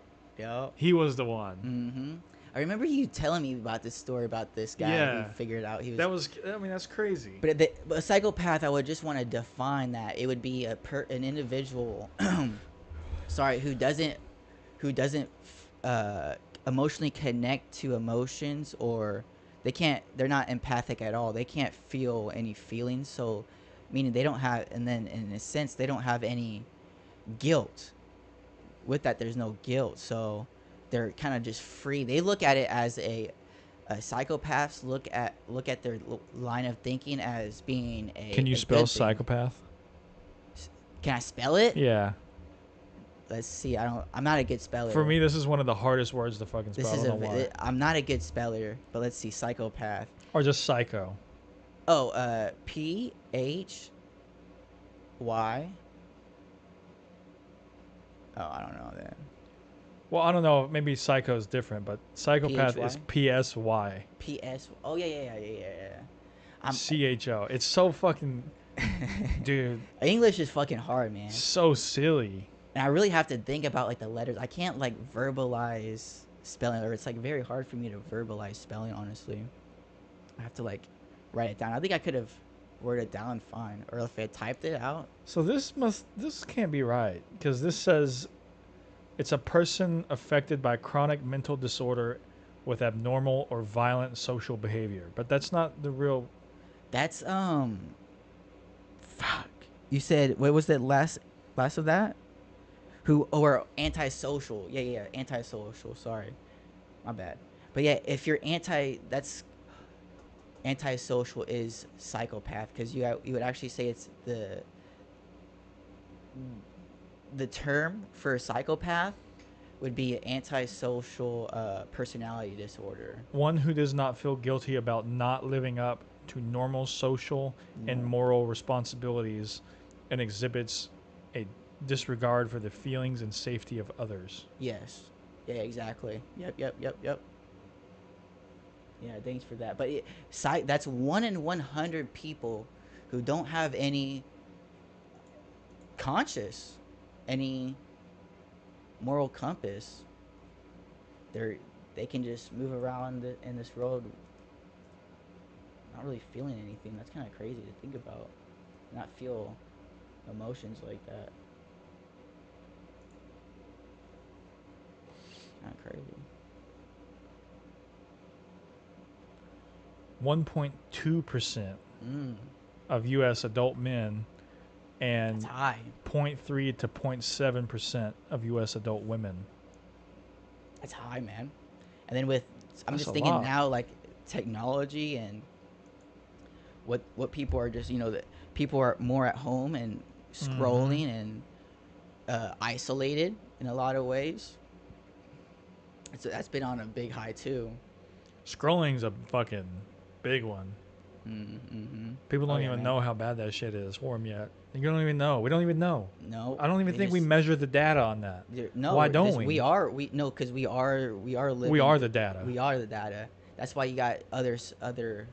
He was the one. Mm-hmm. I remember you telling me about this story about this guy Yeah. who figured out he was. I mean, that's crazy. But a psychopath, I would just want to define that it would be an individual, sorry, who doesn't emotionally connect to emotions, or they're not empathic at all. They can't feel any feelings, so meaning they don't have, and then in a sense they don't have any guilt. With that, there's no guilt, so they're kind of just free. They look at it as psychopaths look at their line of thinking as being a. Can you a spell good thing. psychopath? Can I spell it? Yeah. Let's see. I'm not a good speller. For me, this is one of the hardest words to fucking spell. this I is don't know why. I'm not a good speller, but let's see. Psychopath. Or just psycho. Oh, PHY. Oh, I don't know then. Well, I don't know. Maybe psycho is different, but psychopath is PSY. PS. Oh yeah. I'm, CHO. It's so fucking, dude, English is fucking hard, man. so silly. And I really have to think about like the letters. I can't like verbalize spelling, or it's like very hard for me to verbalize spelling. Honestly, I have to like write it down. I think I could have worded it down fine, or if I typed it out. So this can't be right, because this says it's a person affected by chronic mental disorder with abnormal or violent social behavior. But that's not the real. That's fuck. You said what was that last of that? Who or antisocial? Yeah, antisocial. Sorry, my bad. But yeah, if you're antisocial is psychopath, because you would actually say it's the term for a psychopath would be antisocial personality disorder. One who does not feel guilty about not living up to normal social and moral responsibilities and exhibits a disregard for the feelings and safety of others. Yes. Yeah, exactly. Yep. Yeah, thanks for that. But that's 1 in 100 people who don't have any conscious, any moral compass. They can just move around in this world not really feeling anything. That's kind of crazy to think about. Not feel emotions like that. Kind of crazy. 1.2% of U.S. adult men and That's high. 0.3 to 0.7% of U.S. adult women. That's high, man. And then I'm That's just a thinking lot. now, like technology and what people are just, that people are more at home and scrolling and isolated in a lot of ways. So that's been on a big high too. Scrolling's a fucking big one. Mm-hmm. People don't Oh, yeah, even man. know how bad that shit is for them yet. You don't even know. We don't even know. No, I don't even they think we just- measure the data on that. No, Why don't this- we? We are living. We are the data. We are the data. That's why you got other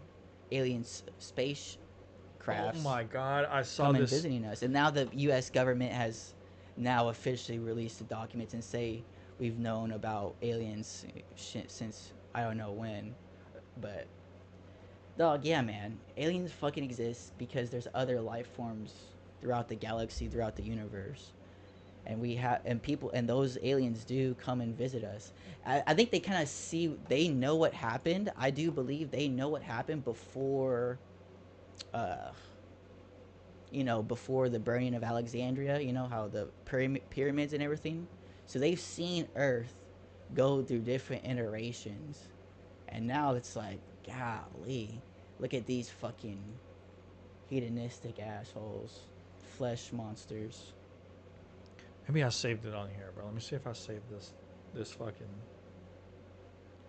aliens space Oh crafts my god, I saw coming this. visiting us, and now the U.S. government has now officially released the documents and say we've known about aliens since I don't know when, but dog, yeah, man, aliens fucking exist because there's other life forms throughout the galaxy, throughout the universe, and we have and people and those aliens do come and visit us. I think they kind of see they know what happened. I do believe they know what happened before, uh, before the burning of Alexandria. You know how the pyramids and everything. So they've seen Earth go through different iterations, and now it's like, golly, look at these fucking hedonistic assholes, flesh monsters. Maybe I saved it on here, bro. Let me see if I saved this fucking.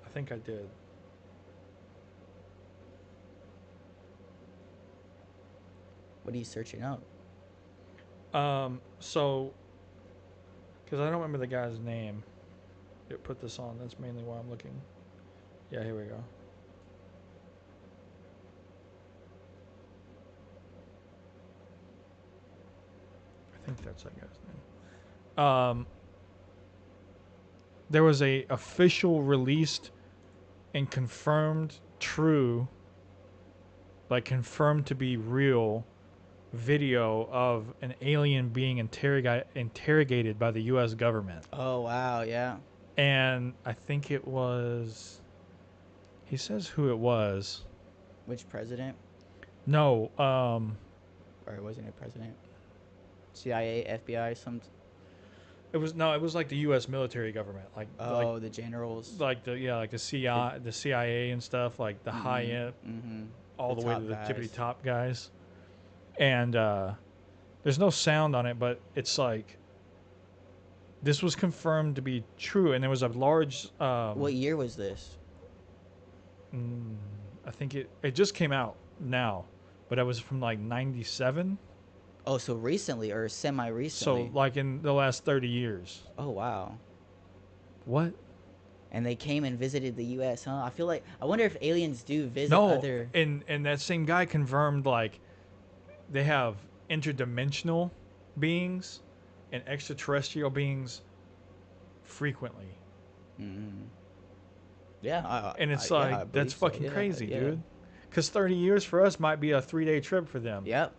I think I did. What are you searching up? So, because I don't remember the guy's name, it put this on. That's mainly why I'm looking. Yeah, here we go. I think that's that guy's name. There was a official released and confirmed true, like confirmed to be real, video of an alien being interrogated by the U.S. government. Oh wow, yeah. And I think it was. He says who it was. Which president? No, Or wasn't it president? CIA, FBI, some. it was no, it was like the U.S. military government, Oh, the generals. like the CIA and stuff, like the high end, Mm-hmm. all The the way to top the guys. tippity top guys. And there's no sound on it, but it's like this was confirmed to be true, and there was a large. What year was this? I think it just came out now, but it was from like '97. Oh, so recently or semi So recently? like in the last 30 years. Oh wow. What? And they came and visited the U.S., huh? I wonder if aliens do visit No, other. and that same guy confirmed like they have interdimensional beings and extraterrestrial beings frequently. Mm-hmm. Yeah, And it's yeah, I like believe that's so. fucking Yeah, crazy, yeah. dude. Cuz 30 years for us might be a 3-day trip for them. Yep.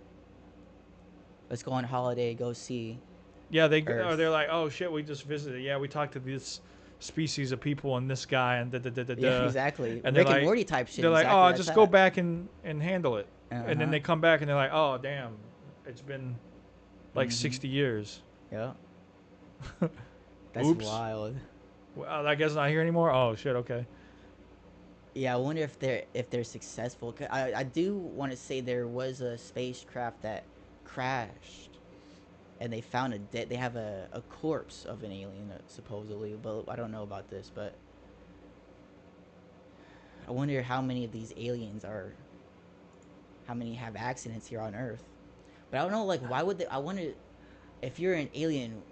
Let's go on holiday. Go see. Yeah, Earth. they're like, "Oh shit, we just visited. Yeah, we talked to this species of people and this guy and da da da da Yeah, da." And And they're Rick and like Morty type shit. they're like, Exactly "Oh, like just go that. back and handle it." And then Uh-huh. they come back and they're like, "Oh, damn. It's been like Mhm. 60 years." Yeah. That's Oops. wild. Well, I guess not here anymore. Oh shit, okay. Yeah, I wonder if they're successful. I do want to say there was a spacecraft that crashed, and they found they have a corpse of an alien supposedly, but I don't know about this. But I wonder how many of these aliens how many have accidents here on Earth. But I don't know, like, why would they? I wonder if you're an alien.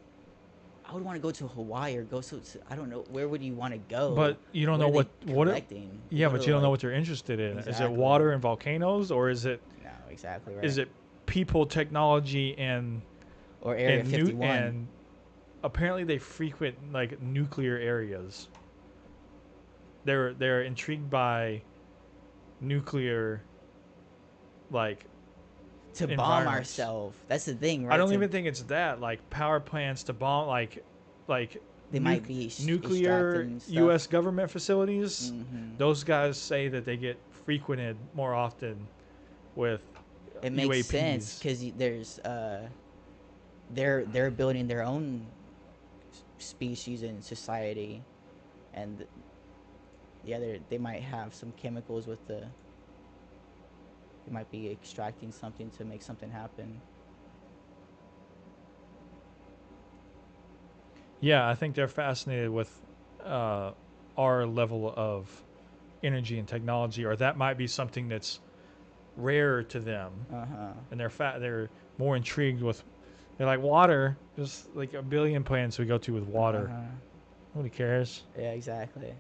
I would want to go to Hawaii or go I don't know, where would you want to go? But you don't What know are they what collecting? They yeah, go but to, you don't know like- what they're interested in. Is it Exactly. water and volcanoes, or is it No, exactly right. is it people, technology, and Or Area and 51? and apparently they frequent like nuclear areas. They're intrigued by nuclear, like to bomb environments. ourselves. That's the thing, right? I don't even think it's that, like power plants to bomb like They might be nuclear extracting stuff. U.S. government facilities. Mhm. Those guys say that they get frequented more often with It makes UAPs. sense because there's they're building their own species and society, and yeah, they might have some chemicals with the. They might be extracting something to make something happen. Yeah, I think they're fascinated with our level of energy and technology, or that might be something that's rare to them, and they're more intrigued with. They're like water. There's like a billion planets we go to with water. Nobody cares. Yeah, exactly.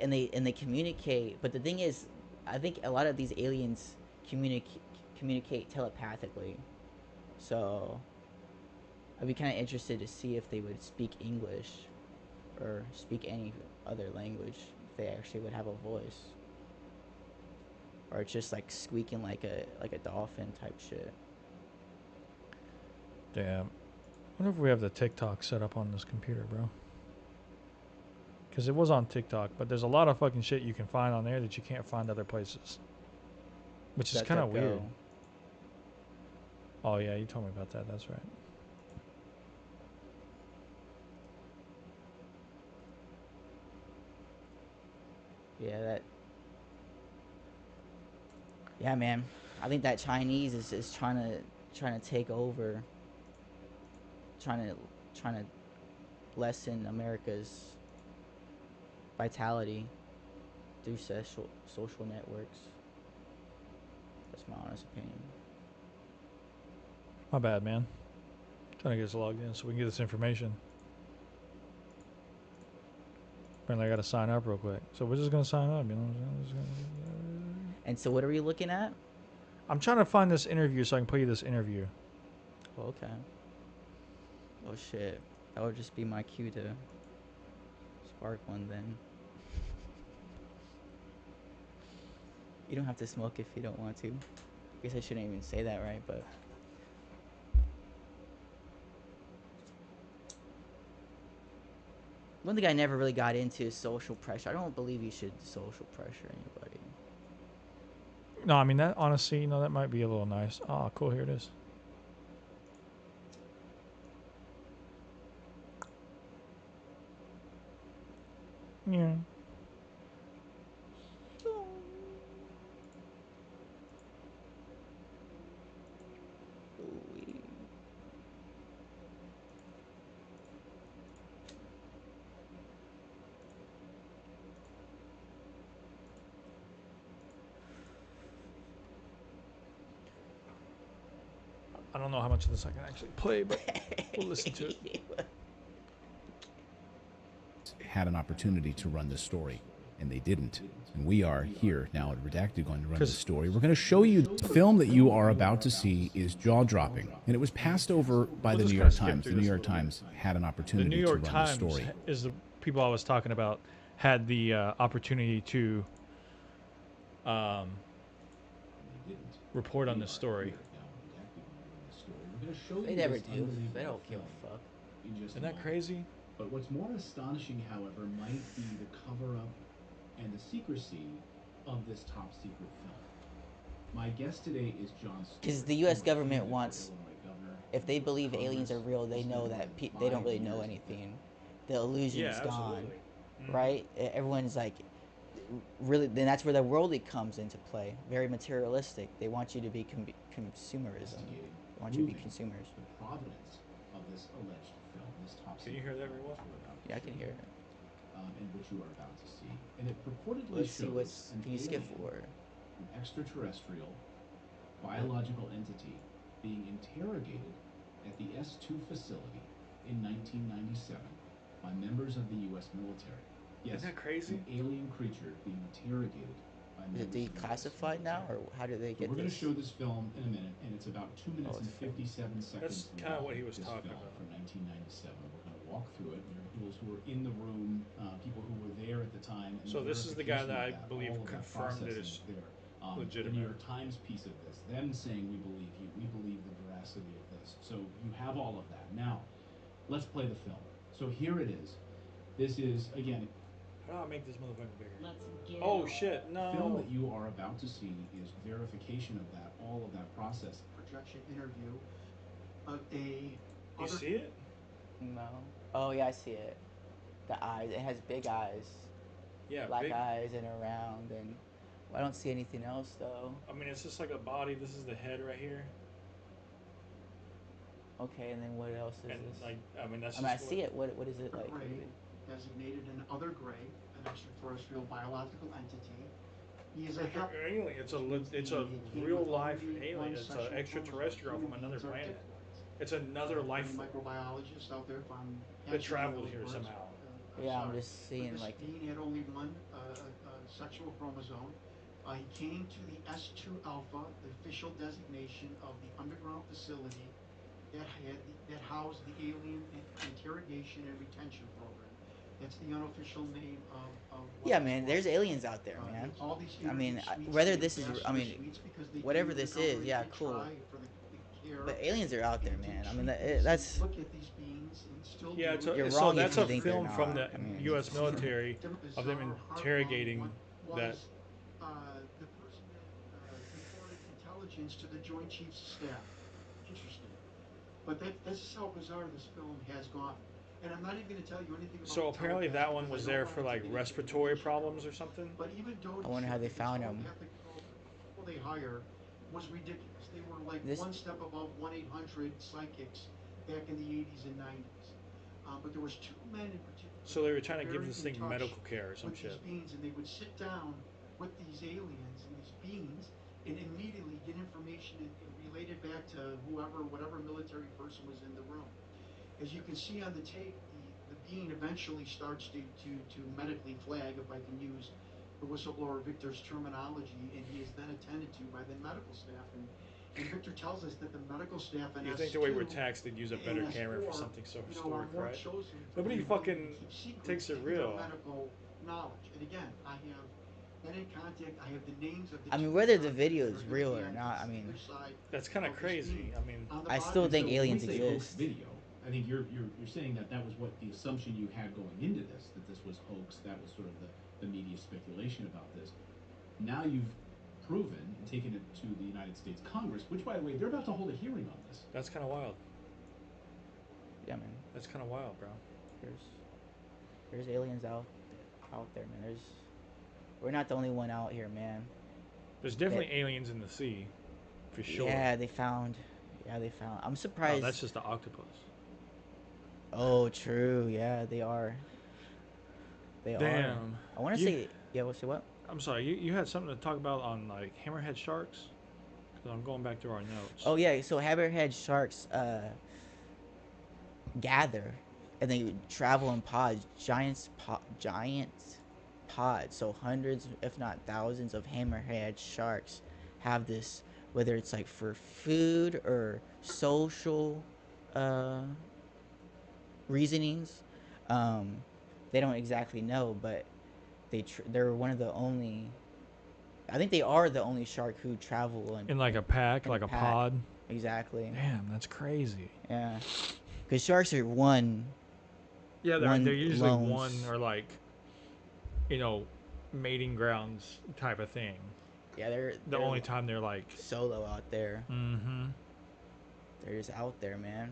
and they communicate. But the thing is, I think a lot of these aliens communicate telepathically. So I'd be kind of interested to see if they would speak English or speak any other language. If they actually would have a voice, or it's just like squeaking like a dolphin type shit. Damn. I wonder if we have the TikTok set up on this computer, bro. Because it was on TikTok, but there's a lot of fucking shit you can find on there that you can't find other places. Which is kind of weird. Oh, yeah, you told me about that. That's right. Yeah, that. Yeah, man. I think that Chinese is trying to take over. Trying to lessen America's vitality through social networks. That's my honest opinion. My bad, man. Trying to get us logged in so we can get this information. Apparently I got to sign up real quick. So we're just going to sign up, you know. And so what are we looking at? I'm trying to find this interview so I can play you this interview. Well, okay. Oh shit. That would just be my cue to spark one then. You don't have to smoke if you don't want to. I guess I shouldn't even say that, right? But one thing I never really got into is social pressure. I don't believe you should social pressure anybody. No, I mean, that honestly, you know, that might be a little nice. Oh, cool. Here it is. Yeah. I don't know how much of this I can actually play, but we'll listen to it. Had an opportunity to run this story, and they didn't. And we are here now at Redacted going to run this story. We're going to show you the film that you are about to see is jaw-dropping, and it was passed over by the New York Times. The New York Times had an opportunity to run the story. The New York Times is the people I was talking about had the opportunity to report on this story. They never do. They don't give a fuck. Isn't that crazy? But what's more astonishing, however, might be the cover-up and the secrecy of this top-secret film. My guest today is Jon Stewart. Because the U.S. government wants, if they believe aliens are real, they know that they don't really know anything. The illusion's gone, right? Everyone's like, really. Then that's where the worldly comes into play. Very materialistic. They want you to be consumerism. They want you to be consumers. The provenance of this alleged film, this top secret. Can you hear that very well? Yeah, I can hear it. And what you are about to see. And it purportedly Let's see what's. Can you skip forward? An extraterrestrial biological entity being interrogated at the S2 facility in 1997 by members of the U.S. military. Yes, isn't that crazy? An alien creature being interrogated by members. Is it declassified now, or how do they get We're going to this? show this film in a minute, and it's about 2 minutes and 57 seconds. That's kind of what he was talking about. From 1997. We're going to walk through it. There are those who were in the room, people who were there at the time. And so this is the guy that I believe confirmed it is legitimate. The New York Times piece of this, them saying we believe you, we believe the veracity of this. So you have all of that. Now, let's play the film. So here it is. This is, again... How do I make this motherfucker bigger? Let's get oh shit, no. The film that you are about to see is verification of that, all of that process. Projection interview of a... You see it? No. Oh yeah, I see it. The eyes. It has big eyes. Yeah, black big eyes and around, and I don't see anything else though. I mean, it's just like a body. This is the head right here. Okay, and then what else is and this? like, I mean, that's. I see it. What is it like? Gray, designated an other Gray, an extraterrestrial biological entity. He is a alien. It's a real life alien. It's an extraterrestrial from another planet. It's another life form microbiologist out there that traveled here somehow. Yeah, I'm sorry. just But seeing this like. being had only one sexual chromosome. He came to the S2 alpha, the official designation of the underground facility that housed the alien interrogation and retention program. That's the unofficial name of what Yeah, this man. There's was. aliens out there, man. All these I mean, interview suites whether and this is, I ambassador mean, suites, because they whatever knew the this is, government yeah, did cool. try for the care But aliens are out there, and man. to I mean, treat these and that's look at these beings and still Yeah, do it. you're so wrong if that's you a think they're film from not. the I mean, U.S. military Bizarre, of them interrogating heart-wrung that. was the person that reported intelligence to the Joint Chiefs of Staff. Interesting. But that's how bizarre this film has gotten. And I'm not even going to tell you anything about So the apparently telecast that one because was I don't there want for to like get into the respiratory information problems about or something. But even Doty I wonder how said they that found this him. telepathic program, the people they hire, was ridiculous. They were like This- one step above 1-800 psychics back in the 80s and 90s. But there was two men in particular. So they were trying to give very this in thing touch medical care or some with shit. these beings, and they would sit down with these aliens and these beings and immediately get information and relate it back to whatever military person was in the room. As you can see on the tape, the being eventually starts to medically flag, if I can use the whistleblower Victor's terminology, and he is then attended to by the medical staff. And Victor tells us that the medical staff in You S2 think the way we're taxed, they'd use a better and camera for S4, something so are historic, more right? chosen for Nobody the ability fucking to keep secrets takes it due to their real. medical knowledge. And again, I have been in contact. I have the names of the. I mean, two whether the characters video that is are gonna real be or on not, I either mean, side That's kind of of this crazy. being. I mean, On the I bottom- still And think so when aliens we say hoax exist. video, I think you're saying that was what the assumption you had going into this, that this was hoax. That was sort of the media speculation about this. Now you've proven and taken it to the United States Congress, which, by the way, they're about to hold a hearing on this. that's kind of wild. Yeah, man. That's kind of wild, bro. There's aliens out there, man. We're not the only one out here, man. There's definitely aliens in the sea, for sure. Yeah, they found. I'm Oh, surprised. that's just the octopus. Oh, true. Yeah, they are. They are. Damn. I want to You- say. Yeah. We'll say what? I'm sorry, you had something to talk about on like hammerhead sharks? Because I'm going back to our notes. Oh yeah. So hammerhead sharks gather, and they travel in pods, giant pods. So hundreds, if not thousands, of hammerhead sharks have this, whether it's like for food or social reasonings. They don't exactly know, but they're one of the only. I think they are the only shark who travel In like a pack, in like a pack. pod. Exactly. Damn, that's crazy. Yeah. Because sharks are one. Yeah, One they're usually lones. one or like, mating grounds type of thing. Yeah, they're The only time they're like, solo out there. mm-hmm. They're just out there, man.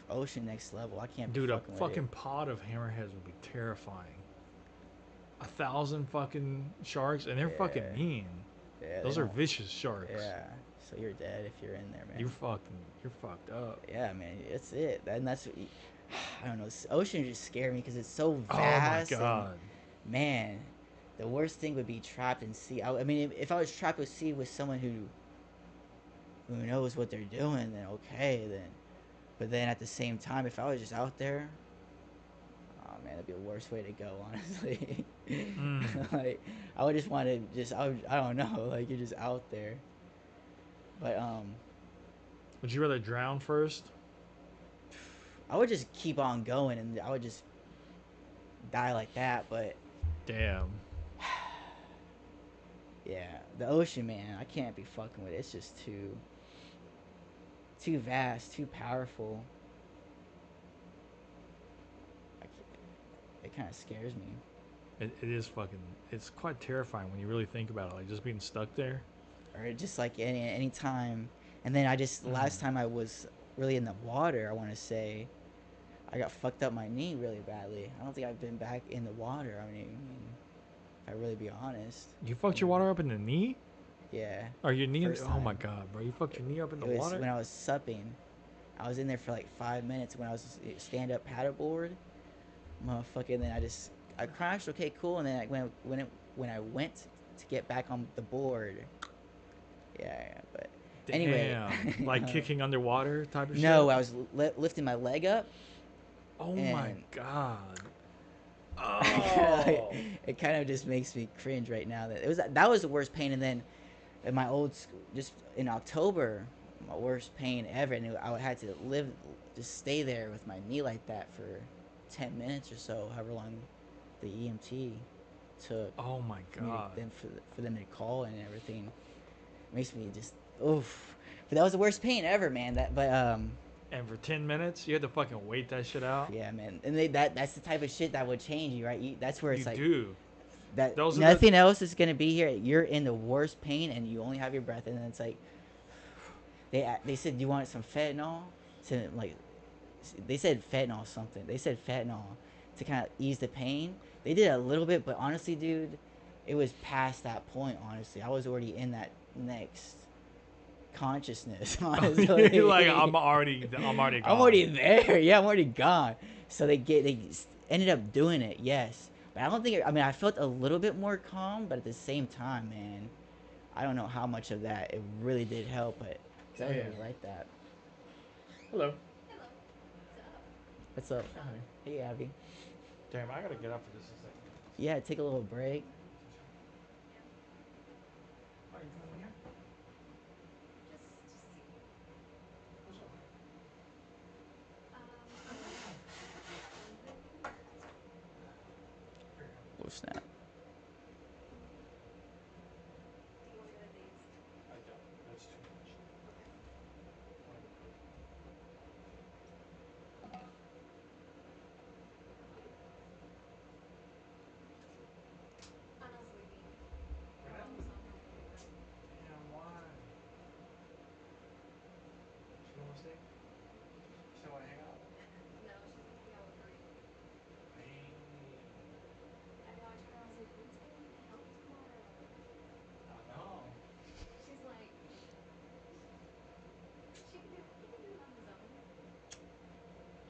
Ocean next level. I can't. Dude, be a fucking with fucking it. pod of hammerheads would be terrifying. 1,000 fucking sharks, and they're fucking Yeah. mean. Yeah, Those they are don't- vicious sharks. Yeah. So you're dead if you're in there, man. You're fucked up. Yeah, man. It's it. And that's. What I don't know. Ocean just scare me because it's so Oh my vast. god. And, man, the worst thing would be trapped in sea. I mean, if I was trapped at sea with someone who knows what they're doing, then okay, then. But then at the same time, if I was just out there, oh man, that'd be the worst way to go, honestly. Like, I would just want to I don't know, like you're just out there. But Would you rather drown first? I would just keep on going, and I would just die like that. But Damn. yeah, the ocean, man, I can't be fucking with it. It's just too vast, too powerful. It kind of scares me. It is fucking. It's quite terrifying when you really think about it. Like just being stuck there. Or just like any time. And then the last time I was really in the water, I want to say, I got fucked up my knee really badly. I don't think I've been back in the water. I mean, if I really be honest. You fucked your water up in the knee? Yeah. Or your knee? First Oh my time. god, bro! You fucked your knee up in the It was water? when I was supping. I was in there for like 5 minutes when I was stand up paddleboard. Motherfucker, and then I crashed. Okay, cool. And then when I went to get back on the board, yeah. But anyway, Damn. Like kicking underwater type of shit. no, I was lifting my leg up, Oh my And god. Oh. it kind of just makes me cringe right now that was the worst pain. And then in my old school, just in October, my worst pain ever, and I had to just stay there with my knee like that for 10 minutes or so, however long the EMT took Oh my for me god. for them to call and everything. It makes me just oof. But that was the worst pain ever, man. And for 10 minutes, you had to fucking wait that shit out. Yeah, man. And that's the type of shit that would change you, right? That's where it's You like do. that Those are the nothing else is gonna be here. You're in the worst pain, and you only have your breath, and then it's like they said, "Do you want some fentanyl?" To like, they said fentanyl something. They said fentanyl to kind of ease the pain. They did a little bit, but honestly, dude, it was past that point. Honestly, I was already in that next consciousness. Honestly, You're like I'm already I'm gone. already there. Yeah, I'm already gone. So they ended up doing it. Yes, but I don't think. I mean, I felt a little bit more calm, but at the same time, man, I don't know how much of that it really did help. But 'cause I Oh, was yeah. already like that. Hello. What's up? Hi, honey. Hey, Abby. Damn, I gotta get up for just a second. Yeah, take a little break. Are you coming here? What's up? Oh snap. I don't. That's too much. Right now? Damn, why? She don't wanna stay? She don't wanna hang out? Dang. I know.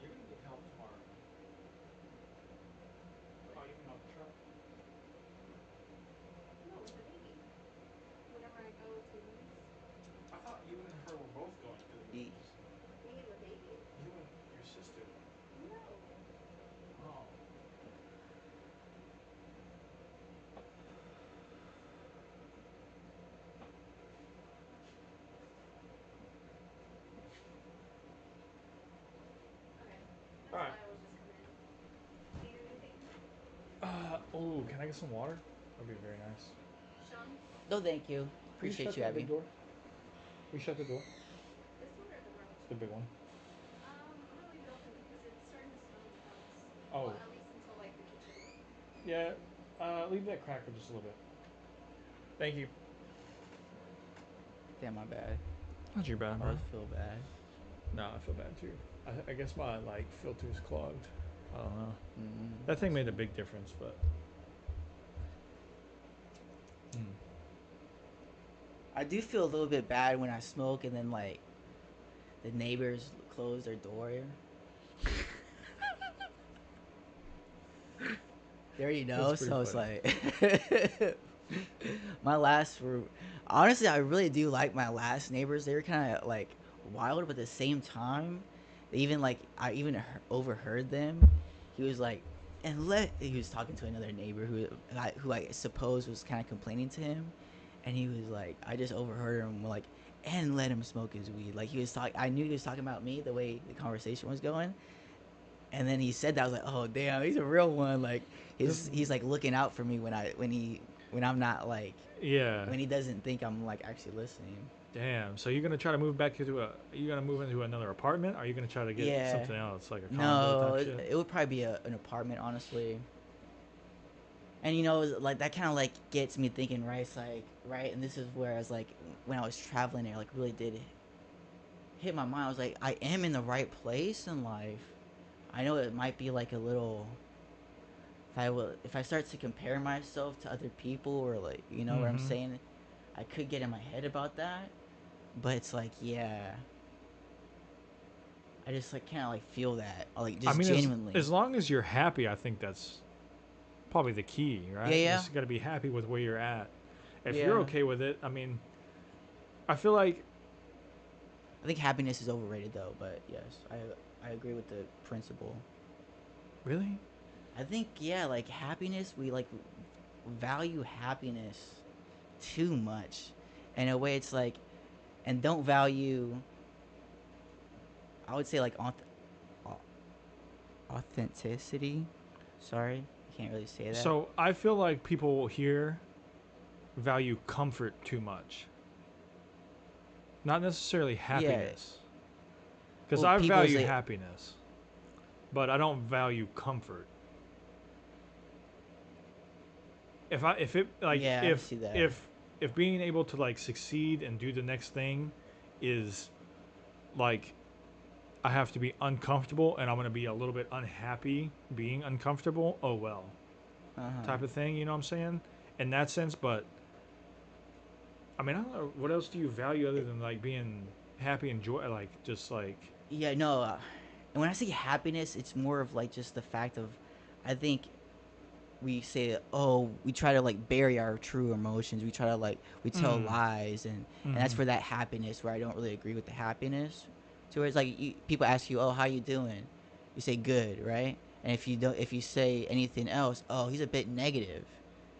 You're gonna need help tomorrow. Oh, you mean off the truck? I thought you and her were both going to the Ye- movies. You and your sister. Oh. Alright. Oh, can I get some water? That'd be very nice. No, thank you. Will you Appreciate shut you, that big Abby. door? Will you shut the door? The big one. Oh. Yeah. Leave that cracker just a little bit. Thank you. Damn, my bad. Not your bad, I bro. always feel bad. No, I feel bad too. I guess my like filter's clogged. I don't know. Mm. That thing made a big difference, but. I do feel a little bit bad when I smoke and then like the neighbors close their door. They already know, That's pretty so it's funny. like my last. Honestly, I really do like my last neighbors. They were kind of like wild, but at the same time, they even like I even overheard them. He was like, he was talking to another neighbor who I suppose was kind of complaining to him, and he was like, I just overheard him like, and let him smoke his weed. Like he was talking, I knew he was talking about me the way the conversation was going, and then he said that I was like, oh damn, he's a real one. Like he's like looking out for me when I'm not like Yeah. when he doesn't think I'm like actually listening. Damn. So you're gonna try to move back into a? Are you gonna move into another apartment? Or are you gonna try to get Yeah. something else, like a condo No, type shit? it would probably be an apartment, honestly. And you know, like that kind of like gets me thinking, right? It's like, right, and this is where I was like, when I was traveling, it like really did hit my mind. I was like, I am in the right place in life. I know it might be like a little. If I start to compare myself to other people, or like, you know what I'm saying, I could get in my head about that. But it's like, yeah, I just like kind of like feel that, like I just mean, genuinely. as long as you're happy, I think that's probably the key, right? Yeah, yeah. You just got to be happy with where you're at. If you're Yeah. okay with it, I mean, I feel like I think happiness is overrated though, but yes, I agree with the principle. Really? I think yeah, like happiness, we like value happiness too much. In a way, it's like, and don't value. I would say like authenticity. Sorry, I can't really say that. So I feel like people here value comfort too much, not necessarily happiness. Because Well, I people value say, happiness, but I don't value comfort. If it like yeah, I see that. if being able to like succeed and do the next thing is like I have to be uncomfortable and I'm gonna be a little bit unhappy being uncomfortable, oh well, type of thing. You know what I'm saying? In that sense, but I mean I don't know what else do you value other than like being happy and joy, like just like Yeah, no. And when I say happiness, it's more of like just the fact of, I think we say, oh, we try to like bury our true emotions. We try to like we tell lies, and that's for that happiness where I don't really agree with the happiness. To where it's like people ask you, oh, how you doing? You say good, right? And if you say anything else, oh, he's a bit negative,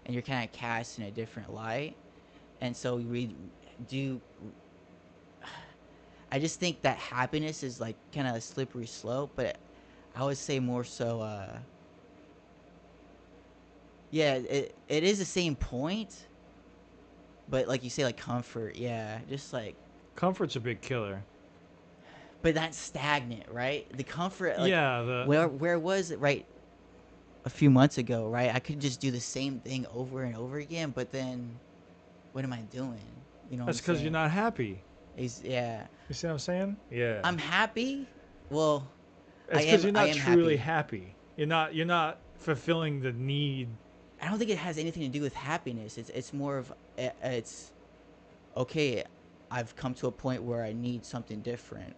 and you're kind of cast in a different light. And so we do. I just think that happiness is like kind of a slippery slope, but I would say more so. Yeah, it is the same point, but like you say, like comfort, yeah, just like, comfort's a big killer. but that's stagnant, right? The comfort, like, Yeah, the where was it, right? A few months ago, right? I could just do the same thing over and over again, but then, what am I doing? You know what I'm that's because you're saying? not happy. Yeah, You see what I'm saying? Yeah. I'm happy. Well, It's because you're I not am truly happy. happy. You're not fulfilling the need. I don't think it has anything to do with happiness. It's more of it's okay. I've come to a point where I need something different,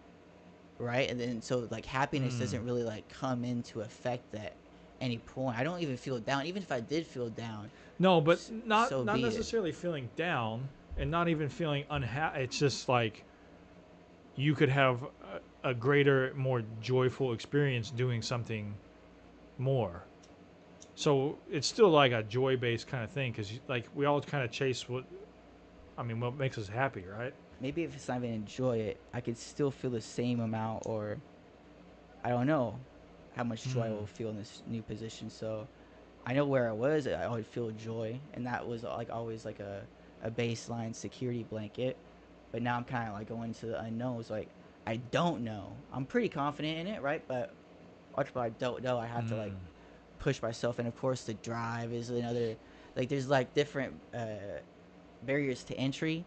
right? And then so like happiness doesn't really like come into effect at any point. I don't even feel down. Even if I did feel down, No, but so not be it. necessarily feeling down and not even feeling unhappy. It's just like you could have a greater, more joyful experience doing something more. So it's still like a joy-based kind of thing because like we all kind of chase what makes us happy, right? Maybe if it's not even enjoy it, I could still feel the same amount, or I don't know how much joy I will feel in this new position. So I know where I was, I would feel joy, and that was like always like a baseline security blanket. But now I'm kind of like going to the unknowns. Like I don't know. I'm pretty confident in it, right? But ultimately, I don't know. I have to like push myself, and of course, the drive is another. Like there's like different barriers to entry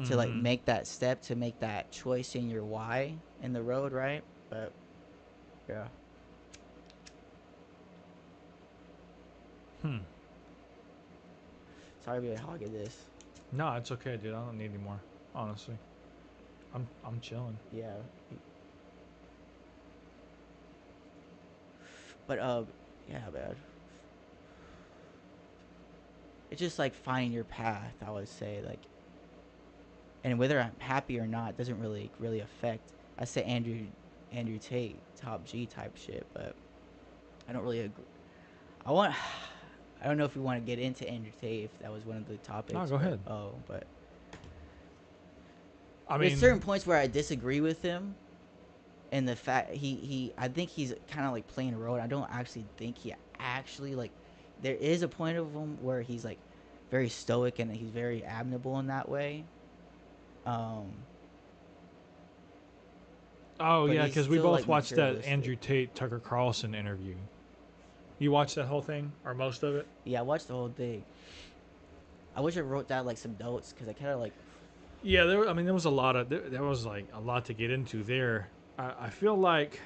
to like make that step, to make that choice in your why in the road, right? But yeah. Sorry to be a hog at this. No, it's okay, dude. I don't need any more. Honestly, I'm chilling. Yeah. But yeah, man. It's just like finding your path, I would say, like, and whether I'm happy or not doesn't really affect. I say Andrew Tate, top G type shit, but I don't really agree. I want. I don't know if we want to get into Andrew Tate, if that was one of the topics. No, go but, ahead. Oh, but I there's mean, certain points where I disagree with him, and the fact I think he's kind of like playing a role. I don't actually think he actually like. There is a point of him where he's like very stoic and he's very admirable in that way. Um, oh but yeah, he's because we still both like watched that materialistic. Andrew Tate Tucker Carlson interview. You watched that whole thing or most of it? Yeah, I watched the whole thing. I wish I wrote down like some notes because I kind of like. Yeah, there was a lot of there was like a lot to get into there. I feel like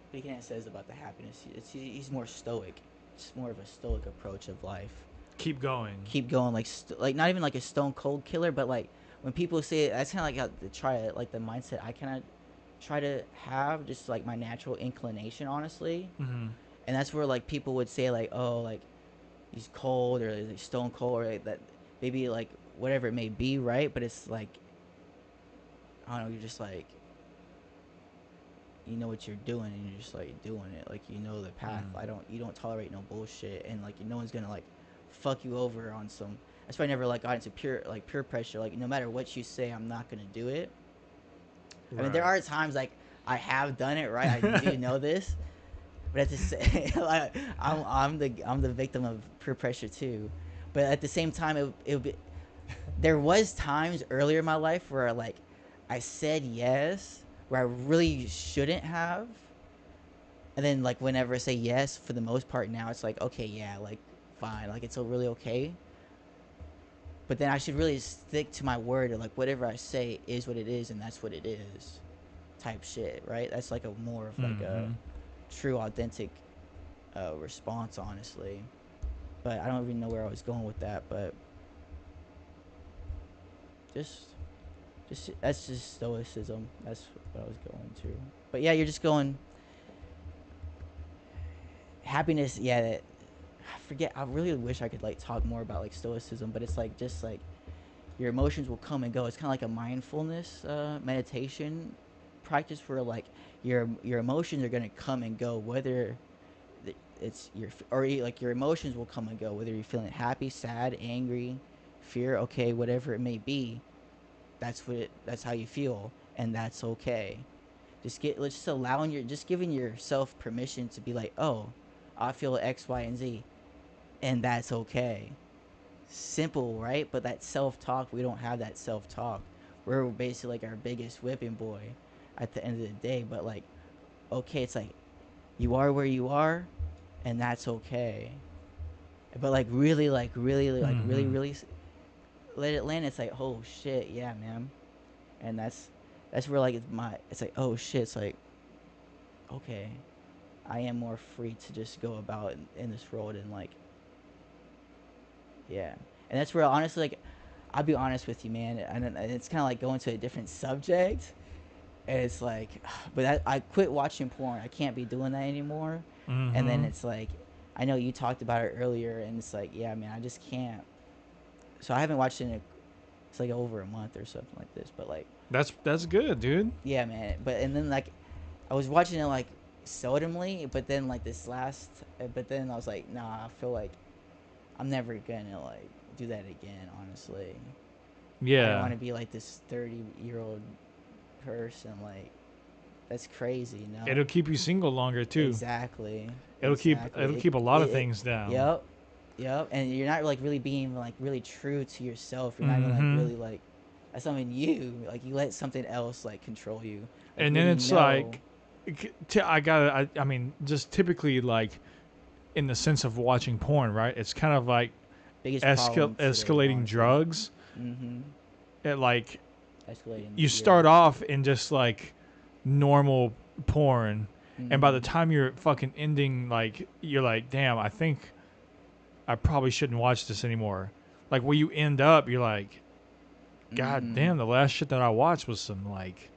What he kind of says about the happiness. He's more stoic. It's more of a stoic approach of life. keep going. Keep going, like not even like a stone cold killer, but like when people say it, that's kind of like how they try it, like the mindset I kind of try to have, just like my natural inclination, honestly. And that's where like people would say like, oh, like he's cold or he's stone cold or like, that maybe like whatever it may be, right? But it's like I don't know, you're just like you know what you're doing, and you're just like doing it, like you know the path. You don't tolerate no bullshit, and like no one's gonna like fuck you over on some. That's why I never like got into peer pressure. Like no matter what you say, I'm not gonna do it. I mean, there are times like I have done it, right? I do know this, but at the same, like, I'm the victim of peer pressure too. But at the same time, it would be. There was times earlier in my life where like I said yes where I really shouldn't have, and then like whenever I say yes, for the most part now it's like okay, yeah, like fine, like it's really okay. But then I should really stick to my word, or like whatever I say is what it is, and that's what it is, type shit, right? That's like a more of like a true, authentic response, honestly. But I don't even know where I was going with that, but just that's just stoicism. That's what I was going to. But yeah, you're just going happiness. Yeah, I forget. I really wish I could like talk more about like stoicism, but it's like just like your emotions will come and go. It's kind of like a mindfulness meditation practice where like your emotions are gonna come and go, whether it's like your emotions will come and go, whether you're feeling happy, sad, angry, fear, okay, whatever it may be. That's how you feel, and that's okay. Just allowing just giving yourself permission to be like, oh, I feel X, Y, and Z, and that's okay. Simple, right? But that self-talk, we don't have that self-talk. We're basically like our biggest whipping boy at the end of the day. But like, okay, it's like you are where you are, and that's okay. But like really really let it land. It's like, oh shit, yeah, man. And that's where like it's like, oh shit, it's like, okay, I am more free to just go about in this world, and like, yeah. And that's where honestly, like, I'll be honest with you, man, and it's kind of like going to a different subject, and it's like, but I quit watching porn. I can't be doing that anymore. And then it's like, I know you talked about it earlier, and it's like, yeah, man, I just can't. So I haven't watched it it's like over a month or something like this, but like, That's good, dude. yeah, man. And then like I was watching it like seldomly, but then like but then I was like, nah, I feel like I'm never gonna like do that again, honestly. I don't want to be like this 30-year-old person, like, that's crazy, no? It'll keep you single longer too. Exactly. It'll keep a lot of things down. Yep. And you're not like really being like really true to yourself. You're not even like really like that's something like you let something else like control you. Like, and then it's like I mean, just typically like in the sense of watching porn, right? It's kind of like biggest problem today, escalating honestly. drugs. It like Escalating. you start off in just like normal porn, and by the time you're fucking ending, like you're like, damn, I think I probably shouldn't watch this anymore. Like where you end up, you're like, God damn, the last shit that I watched was some like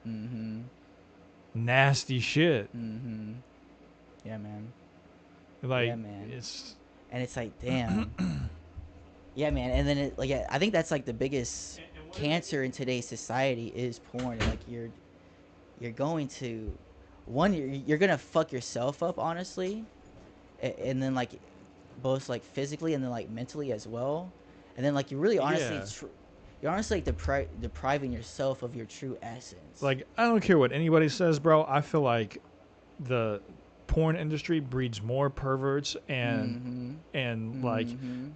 nasty shit. Yeah, man. Like, yeah, man. And it's like, damn. Yeah, man. And then it, like, I think that's like the biggest cancer in today's society is porn. And like you're going to you're gonna fuck yourself up, honestly, and then like both like physically and then like mentally as well. And then like you really honestly you're honestly like depriving yourself of your true essence. Like, I don't care what anybody says, bro. I feel like the porn industry breeds more perverts and like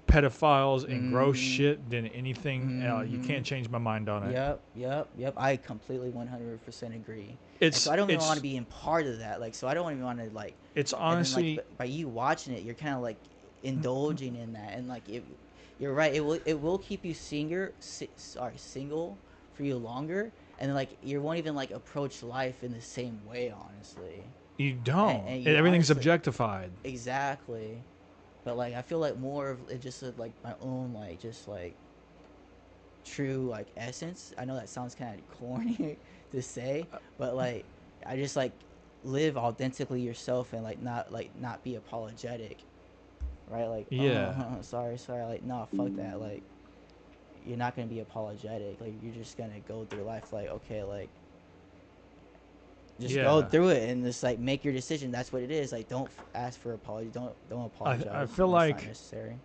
pedophiles and gross shit than anything. You can't change my mind on it. Yep. I completely 100% agree. So I don't even want to be in part of that. Like, so I don't even want to like. It's honestly, like, by you watching it, you're kind of like indulging in that, and like you're right. It will keep you single for you longer, and like you won't even like approach life in the same way, honestly. You don't. And everything's objectified. Exactly. But like I feel like more of it just like my own like just like true like essence. I know that sounds kind of corny to say, but like I just like live authentically yourself and like not be apologetic. Right? Like, sorry, like, no, fuck that. Like, you're not gonna be apologetic. Like, you're just gonna go through life like, okay, like, Just Yeah. go through it and just like make your decision. That's what it is. Like, don't ask for apology. Don't apologize. I feel when it's like not necessary.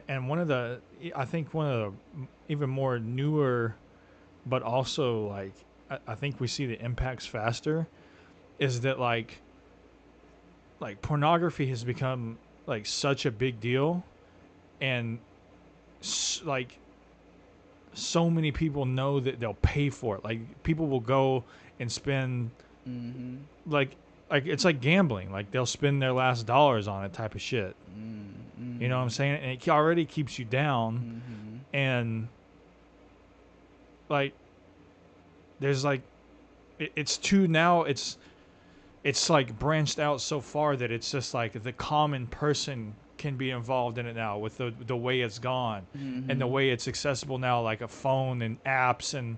and one of the, I think one of the even more newer, but also like I think we see the impacts faster, is that like pornography has become like such a big deal, and like so many people know that they'll pay for it. Like people will go and spend Mm-hmm. like it's like gambling. Like they'll spend their last dollars on it type of shit. Mm-hmm. You know what I'm saying? And it already keeps you down. Mm-hmm. And like there's like it's too now it's like branched out so far that it's just like the common person can be involved in it now with the way it's gone and the Mhm. way it's accessible now, like a phone and apps and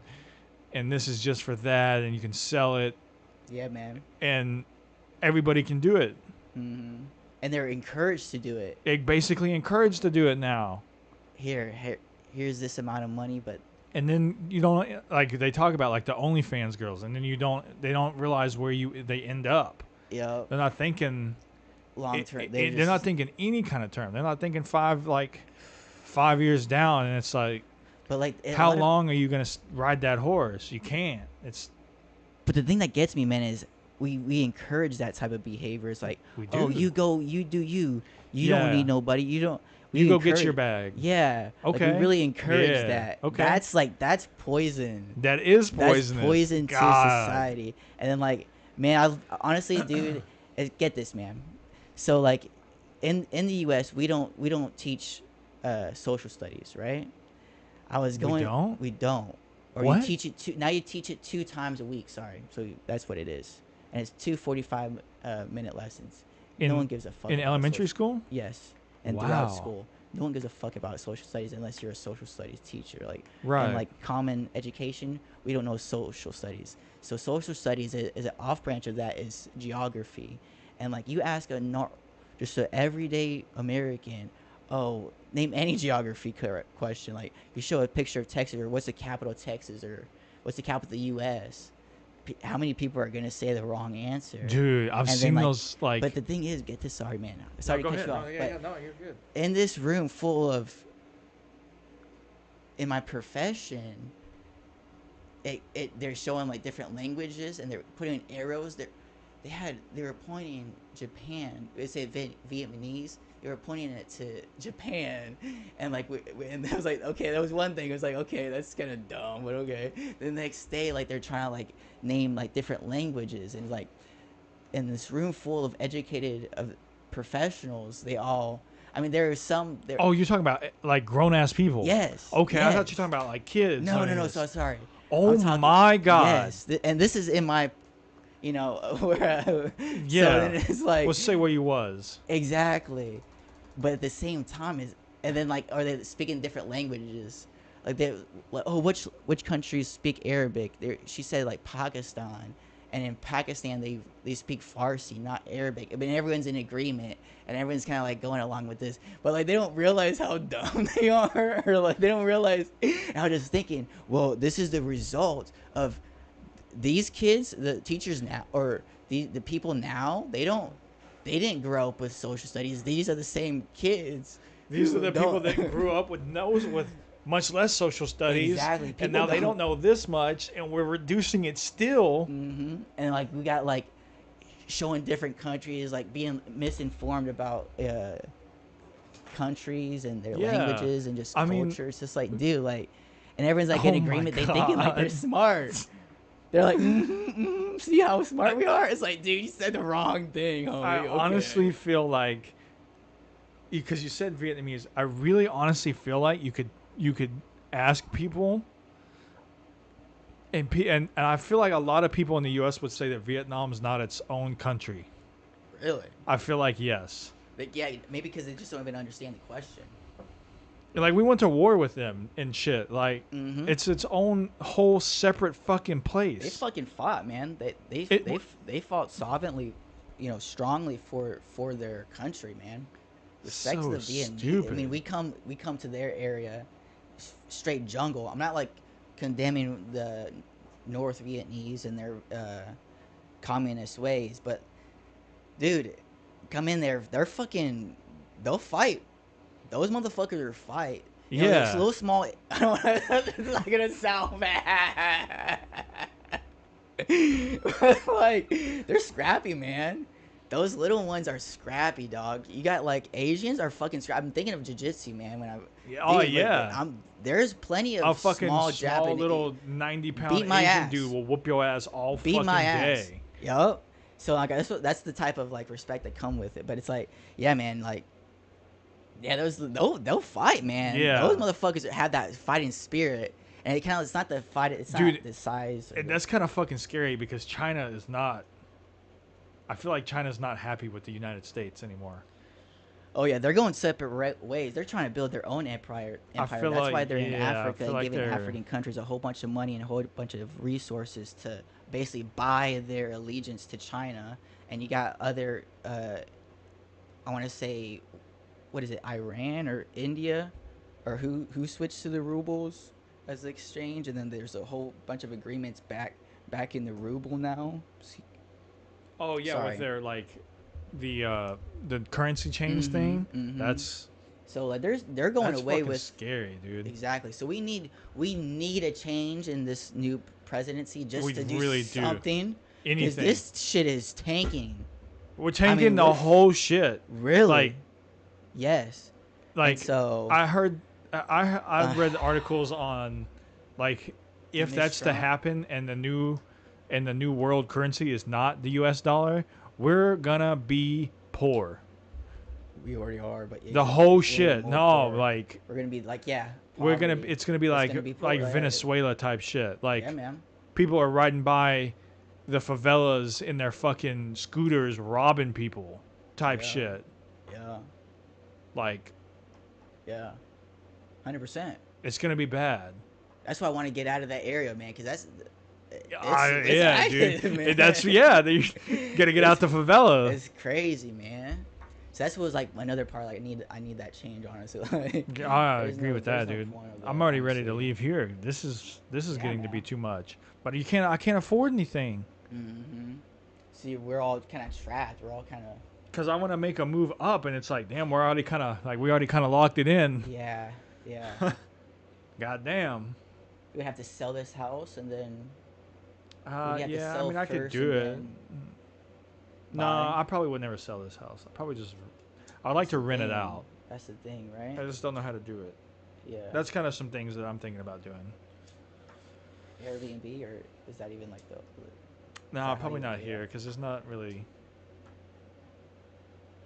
this is just for that, and you can sell it Yeah, man. and everybody can do it. Mm-hmm. And they're encouraged to do it. It basically encouraged to do it now. Here's this amount of money, but And then you don't, like they talk about like the OnlyFans girls, and then they don't realize where they end up. yeah, They're not thinking long term. they're not thinking any kind of term. They're not thinking 5 years down, and it's like, But like, how long are you gonna ride that horse? You can't. It's But the thing that gets me, man, is we encourage that type of behavior. It's like, We do. oh, you go, you do you. You Yeah. don't need nobody. You don't. We you go get your encourage- bag. Yeah. Like, Okay. we really encourage Yeah. that. Okay. That's poison. That is poisonous. That's poison to God. society. And then like, man, honestly, dude, get this, man. So like, in the U.S., we don't teach social studies, right? I was going. don't? We don't. Or What? you teach it now. You teach it 2 times a week. Sorry, so that's what it is, and it's 2 45-minute lessons. In- no one gives a fuck. In about elementary social- school? Yes, and Wow. throughout school, no one gives a fuck about social studies unless you're a social studies teacher. Like, Right. And like common education, we don't know social studies. So social studies is an off branch of that is geography, and like you ask just an everyday American, oh, name any geography question. Like you show a picture of Texas, or what's the capital of Texas, or what's the capital of the U.S. How many people are gonna say the wrong answer? Dude, I've And then, seen like- those like. But the thing is, get this. Sorry, man. Sorry to cut you off. but no, you're good. in this room full of, in my profession, they're showing like different languages, and they're putting arrows. They were pointing Japan. They say Vietnamese. They were pointing it to Japan, and like and I was like, okay, that was one thing. It was like, okay, that's kind of dumb, but okay. The next day, like they're trying to like name like different languages, and like in this room full of educated professionals, they all. I mean, there are some. Oh, you're talking about like grown ass people? Yes. Okay, I yes. thought you were talking about like kids. No, doing no, no. this. So sorry. Oh I'm talking- my God. Yes, and this is in my, where. Yeah. So then it's like Let's say where you was. exactly, but at the same time and then like are they speaking different languages? Like they, like, oh, which countries speak Arabic? She said like Pakistan, and in Pakistan they speak Farsi, not Arabic. I mean, everyone's in agreement, and everyone's kind of like going along with this, but like they don't realize how dumb they are, or like they don't realize. And I was just thinking, well, this is the result of these kids, the teachers now, or the people now. They didn't grow up with social studies. These are the same kids. These who are the people don't- that grew up with much less social studies. Exactly. And People now they don't don't- know this much, and we're reducing it still. hmm And like we got like showing different countries, like being misinformed about countries and their Yeah. languages and just I mean- culture. It's just like, dude, like, and everyone's like in Oh my agreement. They thinking like they're God. smart. They're like, see how smart we are. It's like, dude, you said the wrong thing, homie. I Okay. honestly feel like, because you said Vietnamese, I really honestly feel like you could ask people, and I feel like a lot of people in the U.S. would say that Vietnam's not its own country. Really? I feel like yes. Like, yeah, maybe because they just don't even understand the question. Like we went to war with them and shit. Like Mhm. it's its own whole separate fucking place. They fucking fought, man. They It- they fought solvently, strongly for their country, man. Respect So to the Vietnamese. I stupid. mean, we come to their area, straight jungle. I'm not like condemning the North Vietnamese and their communist ways. But dude, come in there, they'll fight. Those motherfuckers fight. You know, those Yeah. little small. I don't want it's not gonna sound bad. But, like, they're scrappy, man. Those little ones are scrappy, dog. You got like Asians are fucking scrappy. I'm thinking of jiu-jitsu, man. When I Yeah, oh, dude, yeah. there's plenty of A fucking small small Japanese little 90-pound beat my Asian ass. dude will whoop your ass all beat fucking my ass. day. Yup. So like that's the type of like respect that come with it. But it's like, yeah, man, like, yeah, they'll fight, man. Yeah. Those motherfuckers have that fighting spirit, and it's not the fight. It's Dude, not the size. And that's kind of fucking scary because China is not. I feel like China's not happy with the United States anymore. Oh yeah, they're going separate ways. They're trying to build their own empire. I feel That's why like- they're in yeah, I Africa, feel like giving they're- African countries a whole bunch of money and a whole bunch of resources to basically buy their allegiance to China. And you got other, I want to say, what is it, Iran or India, or who switched to the rubles as the exchange, and then there's a whole bunch of agreements back in the ruble now. Oh yeah, Sorry. with their like the currency change thing. mhm. That's So like they're going that's away fucking with scary, dude. exactly. So we need a change in this new presidency just We to do really do. something. Because Anything. this shit is tanking. We're tanking mean, the we're- whole shit. Really? Like Yes. like And so I heard I've read articles on like if Miss that's to Trump. happen and the new world currency is not the US dollar, we're gonna be poor. we already are, but yeah, The whole we're shit. more No, poor. like we're gonna be like it's gonna be like gonna be poor, yeah. Venezuela type shit. Like yeah, man. people are riding by the favelas in their fucking scooters robbing people type Yeah. shit. Yeah, Like 100%. it's gonna be bad. That's why I want to get out of that area, man, because that's it's Yeah, active, dude. man. That's you gotta get out the favela. It's crazy, man. So that's what was like another part. Like I need that change, honestly. Like, I there's agree no- with that, there's no dude. point of I'm that, already ready to honestly. leave here. This is Yeah, getting to be man. too much. But I can't afford anything See, we're all kind of trapped. We're all kind of because I want to make a move up, and it's like, damn, we already kind of locked it in. yeah. God damn. We would have to sell this house and then we have to Yeah, I sell mean, I could first do and it. then No, buy. I probably would never sell this house. I'd like to rent it Thing. out. That's the thing, right? I just don't know how to do it. Yeah. That's kind of some things that I'm thinking about doing. Airbnb, or is that even like the? No, how probably you not do here that? because it's not really.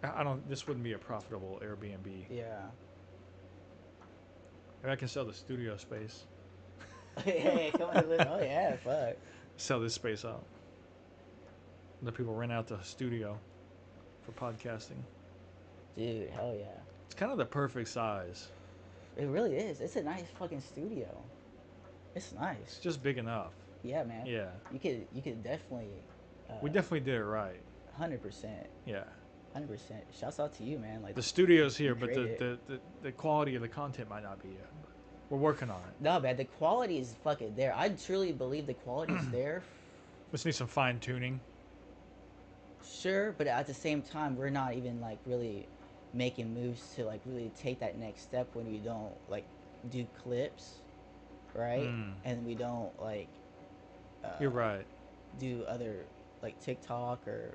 I don't. This wouldn't be a profitable Airbnb. Yeah. Maybe I can sell the studio space. Hey, come on, live. Oh yeah, fuck. Sell this space out. Let people rent out the studio for podcasting. Dude, hell yeah. It's kind of the perfect size. It really is. It's a nice fucking studio. It's It's nice. just big enough. Yeah, man. Yeah. You could definitely. We definitely did it right. 100%. Yeah. 100%. Shouts out to you, man. Like The studio's here, you but created the quality of the content might not be yet. We're working on it. no, man. The quality is fucking there. I truly believe the quality is there. Just need some fine tuning. Sure, but at the same time, we're not even like really making moves to like really take that next step when we don't like do clips, right? And we don't like. You're right. Do other like TikTok or.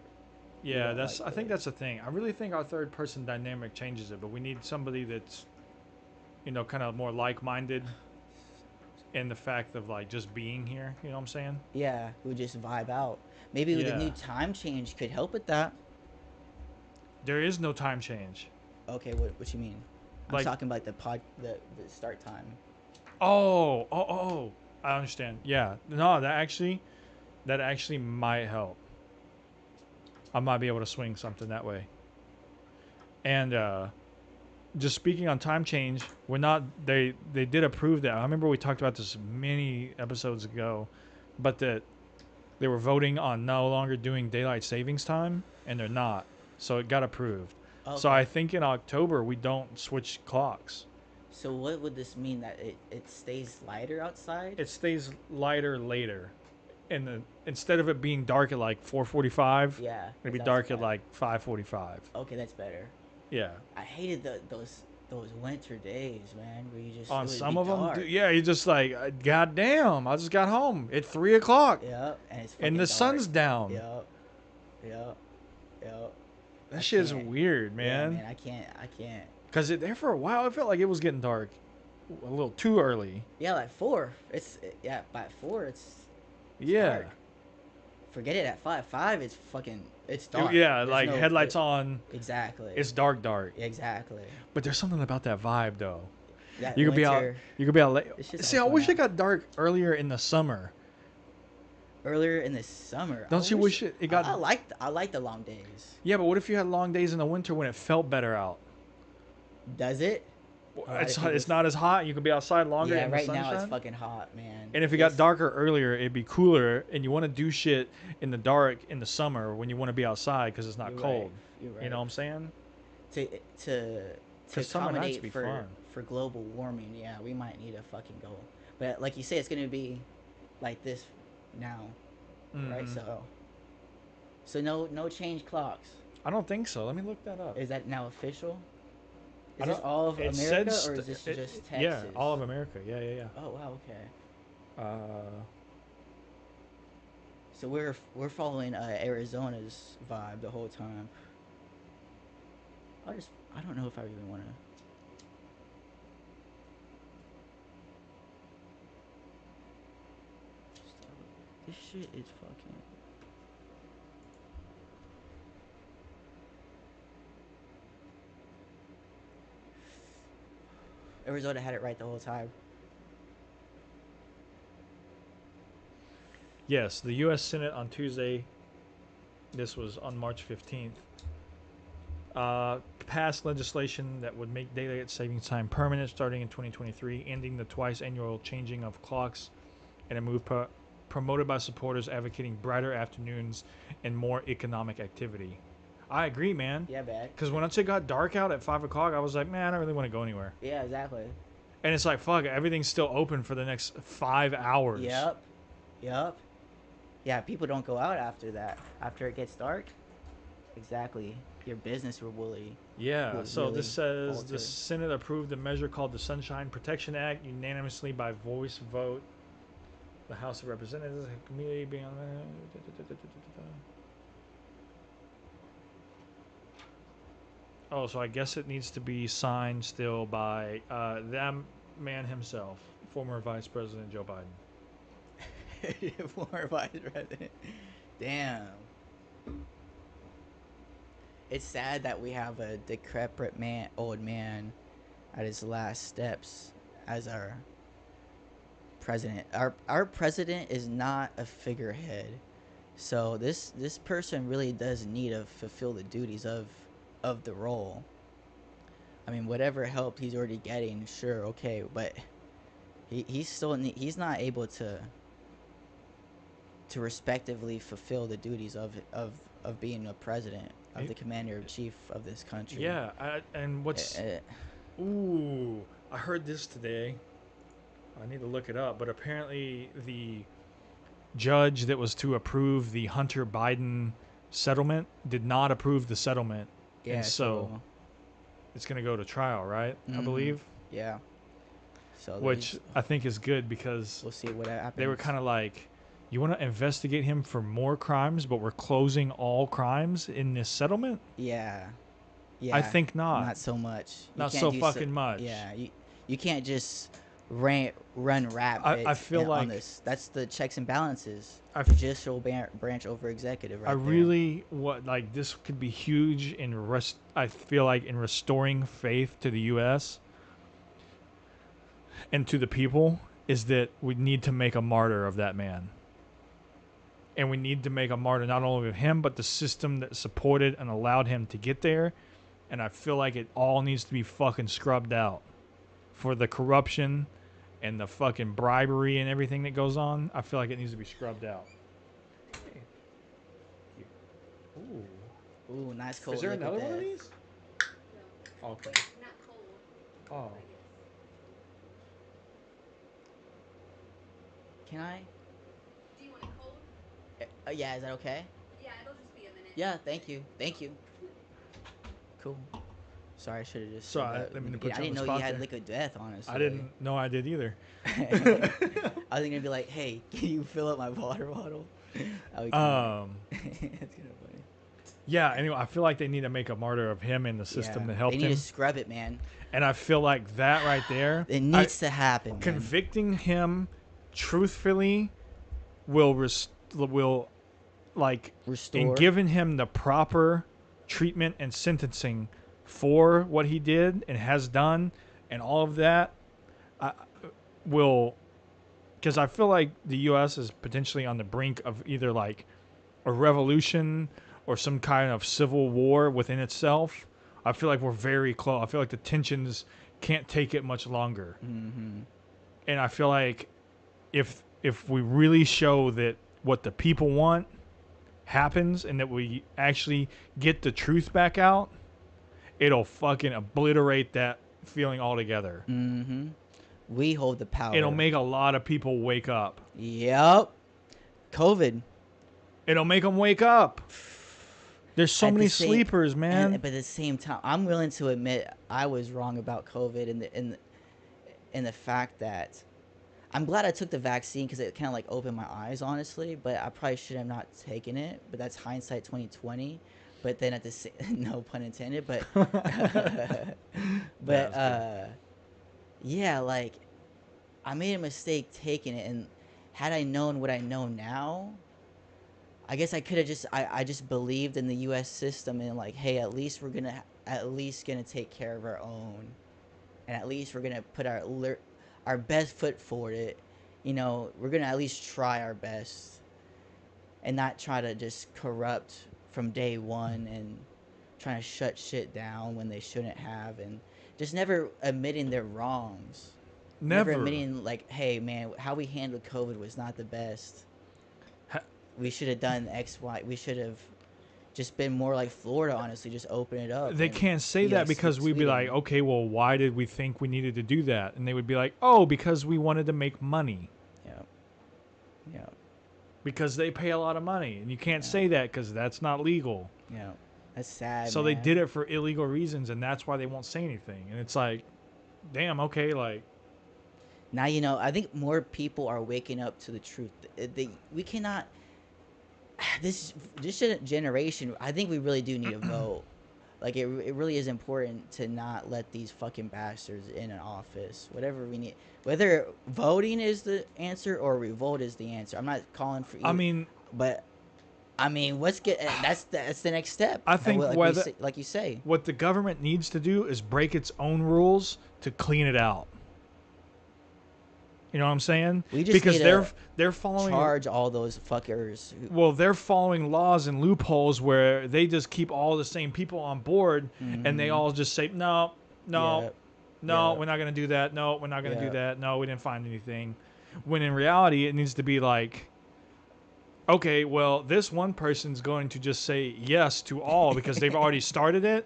Yeah, don't that's. like I think the- that's the thing. I really think our third person dynamic changes it, but we need somebody that's, kind of more like-minded, in the fact of like just being here. You know what I'm saying? Yeah, who just vibe out. Maybe with the new Yeah. time change could help with that. There is no time change. Okay, what you mean? I'm Like- talking about the start time. Oh, I understand. Yeah. No, that actually might help. I might be able to swing something that way. And just speaking on time change, they did approve that. I remember we talked about this many episodes ago, but that they were voting on no longer doing daylight savings time, and they're not. So it got approved. So Okay. I think in October we don't switch clocks. So what would this mean, that it stays lighter outside? It stays lighter later. and instead of it being dark at like 4:45, Yeah. it'd be that's dark at bad. like 5:45. Okay, that's better. Yeah. I hated those winter days, man, where you just On it would some be of them, dark. yeah, you just like, God damn, I just got home at 3 o'clock, Yep, and it's and fucking the dark. sun's down. Yep, yep, yep. That I shit's can't. weird, Yeah, man. man, I can't. Cause there for a while, it felt like it was getting dark, a little too early. Yeah, like 4. Yeah, by 4 it's Yeah. dark. Forget it at 5. 5 it's dark. Yeah, There's like no- headlights on. Exactly. It's dark. exactly. But there's something about that vibe, though. That You could be out. winter- You could be out late. It's just See, I all wish fun it got dark earlier in the summer. earlier in the summer. Don't you wish it got? I like the long days. Yeah, but what if you had long days in the winter when it felt better out? Does it? A lot of It's people- not as hot. You could be outside longer. Yeah, in the right now it's sunshine. fucking hot, man. And if it got darker earlier, it'd be cooler, and you want to do shit in the dark in the summer when you want to be outside because it's not You're cold. Right. You're right. You know what I'm saying? To 'Cause summer nights accommodate be for fun. for global warming, yeah, we might need to fucking go. But like you say, it's gonna be like this now, right? Mhm. So no change clocks. I don't think so. Let me look that up. Is that now official? I Is this don't- all of it America said or is st- this it- just Texas? Yeah, all of America. Yeah. Oh wow, okay. Uh, So we're following Arizona's vibe the whole time. I don't know if I even want to. This shit is fucking. Arizona had it right the whole time. yes, the U.S. Senate on Tuesday. This was on March 15th. Passed legislation that would make daylight savings time permanent starting in 2023, ending the twice annual changing of clocks, and a move promoted by supporters advocating brighter afternoons and more economic activity. I agree, man. Yeah, bad. Because once it got dark out at 5 o'clock, I was like, man, I don't really want to go anywhere. Yeah, exactly. And it's like, fuck, everything's still open for the next 5 hours. Yep. Yeah, people don't go out after that. After it gets dark. Exactly. Your business will really. Yeah, would so really this says alter. the Senate approved a measure called the Sunshine Protection Act unanimously by voice vote. The House of Representatives, the community being on. Oh, so I guess it needs to be signed still by that man himself, former Vice President Joe Biden. Former vice president. Damn. It's sad that we have a decrepit old man at his last steps as our president. Our president is not a figurehead. So this person really does need to fulfill the duties of the role. I mean, whatever help he's already getting, sure, okay, but he's not able to respectively fulfill the duties of being a president, of the commander in chief of this country. Yeah, and what's. Ooh, I heard this today. I need to look it up, but apparently the judge that was to approve the Hunter Biden settlement did not approve the settlement. Yeah, And so it's going to go to trial, right? I Mhm. believe. Yeah. So Which I think is good because we'll see what happens. they were kind of like, you want to investigate him for more crimes, but we're closing all crimes in this settlement? Yeah. I think not. Not so much. You Not can't so do fucking much. Yeah. You can't just run rapid. I feel on like- this. That's the checks and balances. I f- Judicial branch over executive. Right I there. really like this could be huge in I feel like in restoring faith to the U.S. and to the people is that we need to make a martyr of that man, and we need to make a martyr not only of him but the system that supported and allowed him to get there. And I feel like it all needs to be fucking scrubbed out for the corruption and the fucking bribery and everything that goes on. I feel like it needs to be scrubbed out. Ooh. Ooh, nice cold. Is there look at another one of that. these? Okay. Not cold. Oh. Can I? Do you want it cold? Yeah, is that okay? Yeah, it'll just be a minute. Yeah, thank you. Thank you. Cool. Sorry, I should have just Sorry, said I that. didn't mean to I put you on didn't the know you spot had there. liquid death, honestly. I didn't know I did either. I was gonna be like, hey, can you fill up my water bottle? That would be kinda- That's kind of funny. Yeah. Anyway, I feel like they need to make a martyr of him in the system Yeah, that helped they need him, to scrub it, man. and I feel like that right there, It needs to happen, man. convicting him truthfully will like Restore. and giving him the proper treatment and sentencing for what he did and has done and all of that will, because I feel like the U.S. is potentially on the brink of either like a revolution or some kind of civil war within itself. I feel like we're very close. I feel like the tensions can't take it much longer. Mm-hmm. And I feel like if we really show that what the people want happens and that we actually get the truth back out, it'll fucking obliterate that feeling altogether. Mm-hmm. We hold the power. It'll make a lot of people wake up. Yep. COVID. It'll make them wake up. There's so At the many same- sleepers, man. But at the same time, I'm willing to admit I was wrong about COVID in the fact that I'm glad I took the vaccine because it kind of like opened my eyes, honestly. But I probably should have not taken it. But that's hindsight 2020. But then at the same, no pun intended. But yeah, like I made a mistake taking it, and had I known what I know now, I guess I could have I just believed in the U.S. system and like, hey, at least we're gonna take care of our own, and at least we're gonna put our best foot forward. It, you know, we're gonna at least try our best, and not try to just corrupt from day one and trying to shut shit down when they shouldn't have, and just never admitting their wrongs. Never admitting like, hey man, how we handled COVID was not the best. We should have done X, Y. We should have just been more like Florida, honestly. Just open it up. They and can't say be that like because we'd be Sweden. like, okay, well, why did we think we needed to do that? And they would be like, oh, because we wanted to make money. Yeah. Yeah. Because they pay a lot of money. And you can't say that because that's not legal. Yeah. That's sad. So they man. did it for illegal reasons, and that's why they won't say anything. And it's like, damn, okay, like, Now you know. I think more people are waking up to the truth. We cannot. This generation. I think we really do need a vote. Like it really is important to not let these fucking bastards in an office. Whatever we need, whether voting is the answer or revolt is the answer. I'm not calling for. Either, I mean, but I mean, what's get? That's the next step. I think like you say. what the government needs to do is break its own rules to clean it out. You know what I'm saying? We just because need they're following charge all those fuckers. Well, they're following laws and loopholes where they just keep all the same people on board, and they all just say no, Yep. we're not gonna do that. No, we're not gonna do Yep. that. No, we didn't find anything. When in reality, it needs to be like, okay, well, this one person's going to just say yes to all because they've already started it.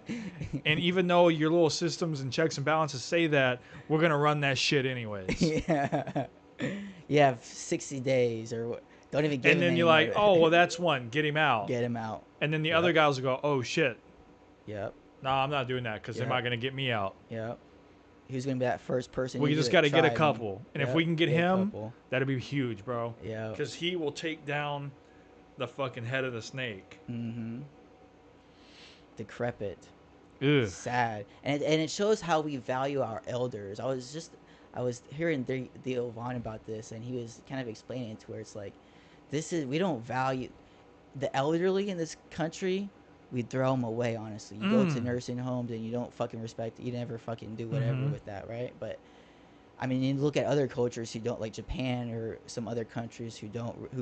And even though your little systems and checks and balances say that, we're going to run that shit anyways. Yeah. You have 60 days or what? Don't even give And him then you're any like, more. oh, well, that's one. Get him out. Get him out. And then the other guys will go, oh, shit. Yep. No, I'm not doing that because they're Yep. not going to get me out. Yep. Who's gonna be that first person? We you just got got to get a couple. And if we can get a him, couple. that'd be huge, bro. Yeah. Because he will take down the fucking head of the snake. Mm-hmm. Decrepit. Ugh. Sad. And it shows how we value our elders. I was hearing Theo Vaughn about this, and he was kind of explaining it to where it's like, we don't value the elderly in this country. We throw them away, honestly. You go to nursing homes and you don't fucking respect. You never fucking do whatever with that, right? But I mean, you look at other cultures who don't, like Japan or some other countries who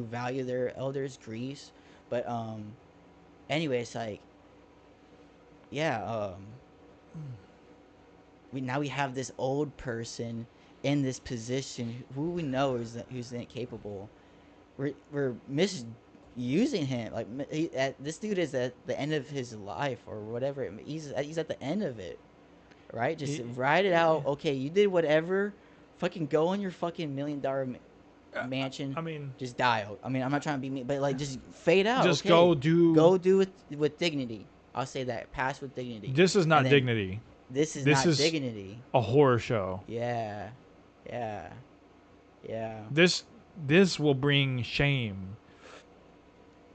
value their elders, Greece. But anyway, it's like, yeah, we have this old person in this position who we know who's incapable. We're misusing him. Like this dude is at the end of his life or whatever. He's at the end of it, right? Just ride it out. Okay, you did whatever. Fucking go on your fucking $1 million mansion, I mean, just die out. I mean, I'm not trying to be mean, but like just fade out. just okay? go do. Go do it with dignity. I'll say that. Pass with dignity. This is not And then dignity. This is This not is dignity. a horror show. Yeah. Yeah. Yeah. This will bring shame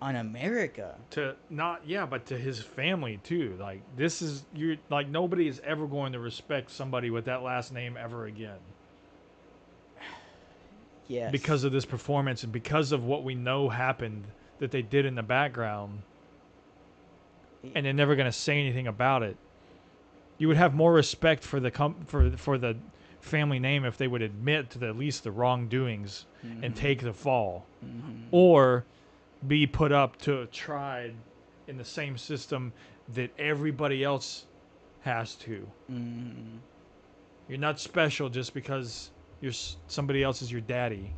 On America. to but to his family too. Like this is you're like nobody is ever going to respect somebody with that last name ever again. Yes. Because of this performance and because of what we know happened that they did in the background. And they're never going to say anything about it. You would have more respect for the for the family name if they would admit to at least the wrongdoings and take the fall, or be put up to tried in the same system that everybody else has to. You're not special just because somebody else is your daddy.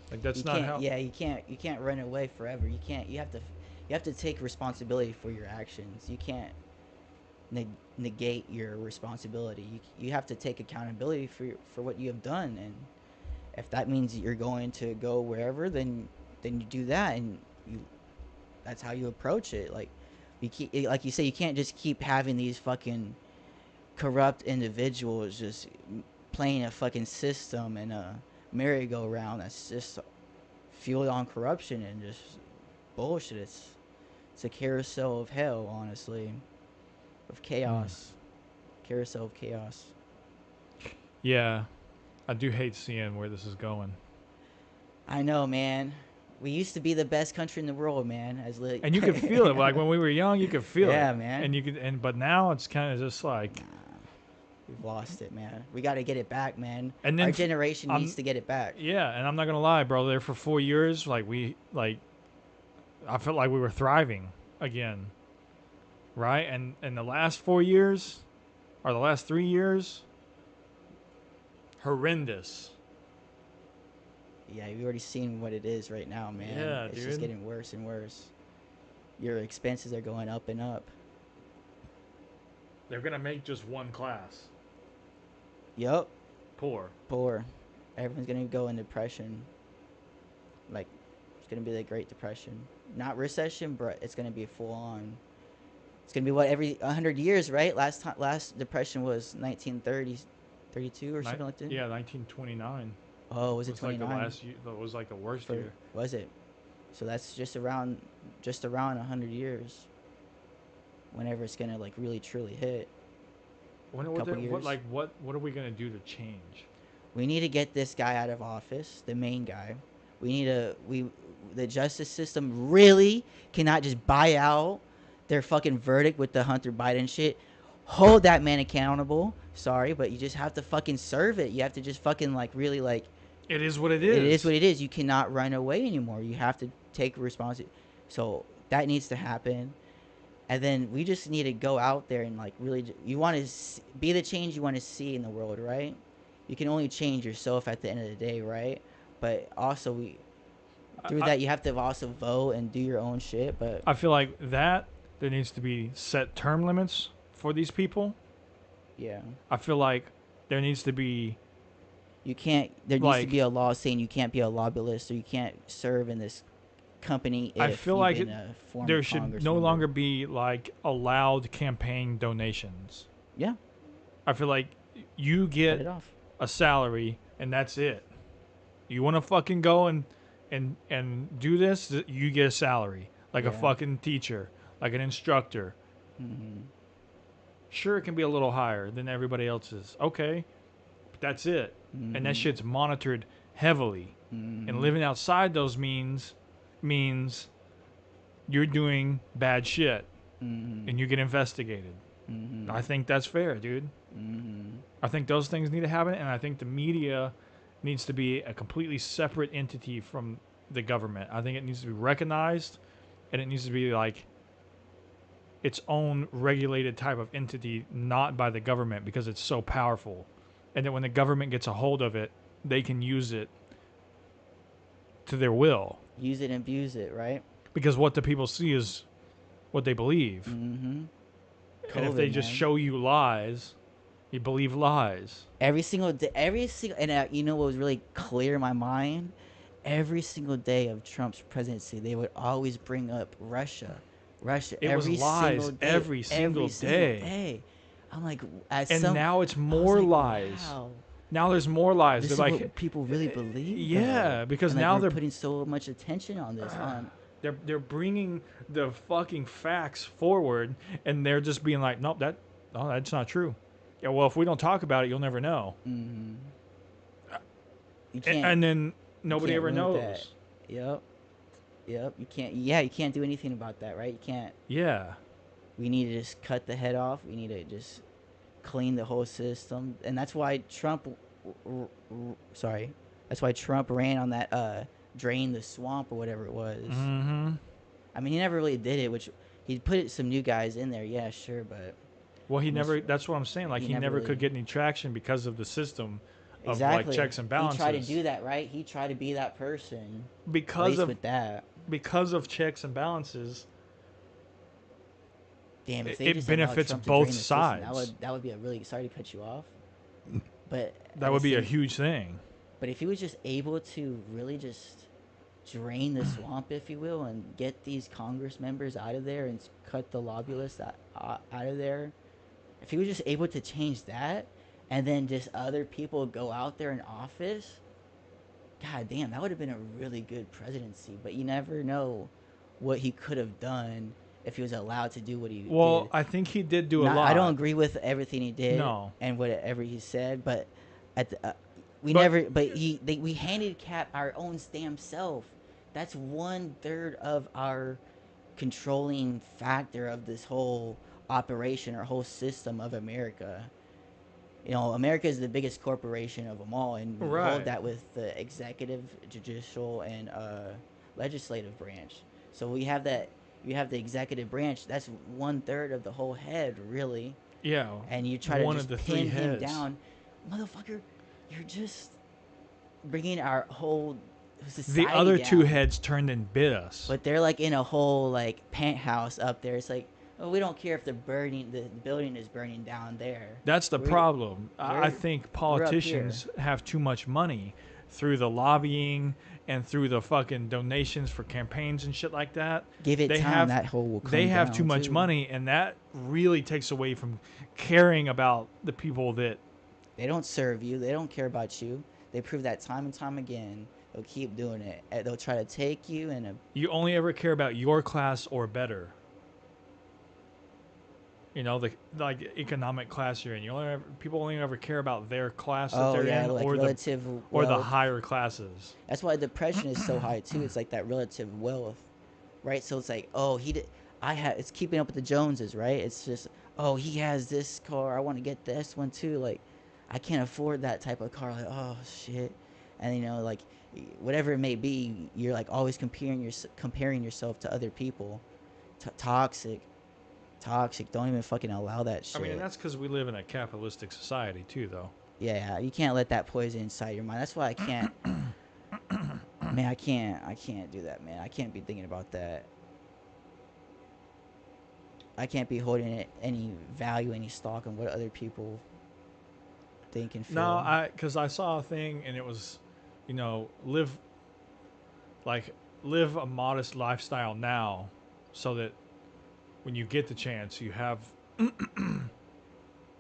Like that's not how. Yeah, you can't run away forever. You can't. You have to take responsibility for your actions. You can't negate your responsibility. You have to take accountability for what you have done, and if that means you're going to go wherever, then you do that, and that's how you approach it. Like like you say, you can't just keep having these fucking corrupt individuals just playing a fucking system and a merry-go-round that's just fueled on corruption and just bullshit. It's a carousel of hell, honestly, of chaos. Carousel of chaos. Yeah, I do hate seeing where this is going. I know, man. We used to be the best country in the world, man. And you could feel it. Like when we were young, you could feel it. Yeah, man. But now it's kind of just like. We've lost it, man. We got to get it back, man. And then our generation needs to get it back. Yeah, and I'm not gonna lie, bro. There for 4 years, I felt like we were thriving again, right? And the last 4 years, or the last 3 years, horrendous. Yeah, you've already seen what it is right now, man. Yeah, it's dude. just getting worse and worse. Your expenses are going up and up. They're gonna make just one class Yup. poor. Poor. Everyone's gonna go in depression. Like, it's gonna be the Great Depression. Not recession, but it's gonna be full on. It's gonna be what, every 100 years, right? Last depression was 1930, 32 or something like that. Yeah, 1929. Oh, was it It's like 29? the last year. That was like the worst year. Was it? So that's just around 100 years. Whenever it's gonna like really truly hit. What are we gonna do to change? We need to get this guy out of office, the main guy. The justice system really cannot just buy out their fucking verdict with the Hunter Biden shit. Hold that man accountable. Sorry, but you just have to fucking serve it. You have to just fucking like really like. It is what it is. It is what it is. You cannot run away anymore. You have to take responsibility. So that needs to happen. And then we just need to go out there and like really, you want to be the change you want to see in the world, right? You can only change yourself at the end of the day, right? But also through that you have to also vote and do your own shit. But I feel like that there needs to be set term limits for these people. Yeah. I feel like there needs to be. There needs to be a law saying you can't be a lobbyist or you can't serve in this company. I feel like there should no longer be like allowed campaign donations. Yeah. I feel like you get a salary and that's it. You want to fucking go and do this, you get a salary like a fucking teacher, like an instructor. Mm-hmm. Sure, it can be a little higher than everybody else's. Okay, but that's it. Mm-hmm. And that shit's monitored heavily. Mm-hmm. And living outside those means you're doing bad shit. Mm-hmm. And you get investigated. Mm-hmm. I think that's fair, dude. Mm-hmm. I think those things need to happen, and I think the media needs to be a completely separate entity from the government. I think it needs to be recognized, and it needs to be like its own regulated type of entity, not by the government, because it's so powerful. And that when the government gets a hold of it, they can use it to their will. Use it and abuse it, right? Because what the people see is what they believe. Mm-hmm. And if they just show you lies You believe lies. Every single day, and you know what was really clear in my mind? Every single day of Trump's presidency, they would always bring up Russia, Russia. It was Every single lies day, every single day. I'm like, at And some, now it's I was more like, lies. wow, Now there's more lies. this They're is like, what people really believe. yeah, though. because And, like, now we're they're putting so much attention on this. they're bringing the fucking facts forward, and they're just being like, nope, that's not true. Yeah, well, if we don't talk about it, you'll never know. You And, can't. and then nobody can't ever win with knows. that. Yep. You can't. Yeah, you can't do anything about that, right? You can't. Yeah. We need to just cut the head off. We need to just clean the whole system, and that's why Trump. Sorry, that's why Trump ran on that drain the swamp or whatever it was. Mm-hmm. I mean, he never really did it, which he put some new guys in there. Yeah, sure, but Well, he never. That's what I'm saying. Like he he never never really- could get any traction because of the system of exactly. like checks and balances. He tried to do that, right? He tried to be that person. At because least of with that. because of checks and balances. Damn, if It- they it just allowed benefits Trump to both drain the system, sides. that would be a really, sorry to cut you off, but at That would the be a same- huge thing. But if he was just able to really just drain the swamp, if you will, and get these Congress members out of there and cut the lobbyists out of there, if he was just able to change that, and then just other people go out there in office, god damn, that would have been a really good presidency. But you never know what he could have done if he was allowed to do what he Well, did. I think he did do a Not- lot. I don't agree with everything he did No. and whatever he said, but at the, we But- never. But we handicap our own damn self. That's 1/3 of our controlling factor of this whole operation or whole system of America. You know, America is the biggest corporation of them all, and we Right. hold that with the executive, judicial, and legislative branch. So we have that. You have the executive branch. That's 1/3 of the whole head, really. Yeah. And you try One to of just the three pin him heads. down, motherfucker. You're just bringing our whole society The other two down. heads turned and bit us. But they're like in a whole like penthouse up there. It's like, oh, we don't care if the building is burning down there. That's the We're- problem. I we're- think up politicians have too much money through the lobbying and through the fucking donations for campaigns and shit like that. Give it They time, have- that hole will come They have down, too much too. money, and that really takes away from caring about the people that. They don't serve you. They don't care about you. They prove that time and time again. They'll keep doing it. They'll try to take you and You only ever care about your class or better. You know, the like economic class you're in. People only ever care about their class that they're in, like or the relative or the wealth. higher classes. That's why depression is so high too. It's like that relative wealth, right? So it's like, oh, it's keeping up with the Joneses, right? It's just, oh, he has this car. I want to get this one too. Like, I can't afford that type of car. Like, oh shit, and you know, like, whatever it may be, you're like always comparing yourself to other people. Toxic. Don't even fucking allow that shit. I mean, and that's because we live in a capitalistic society too, though. Yeah, you can't let that poison inside your mind. That's why I can't. Man, I can't do that, man. I can't be thinking about that. I can't be holding it any value, any stock on what other people think and feel. No, because I saw a thing and it was, you know, live a modest lifestyle now, so that when you get the chance, you have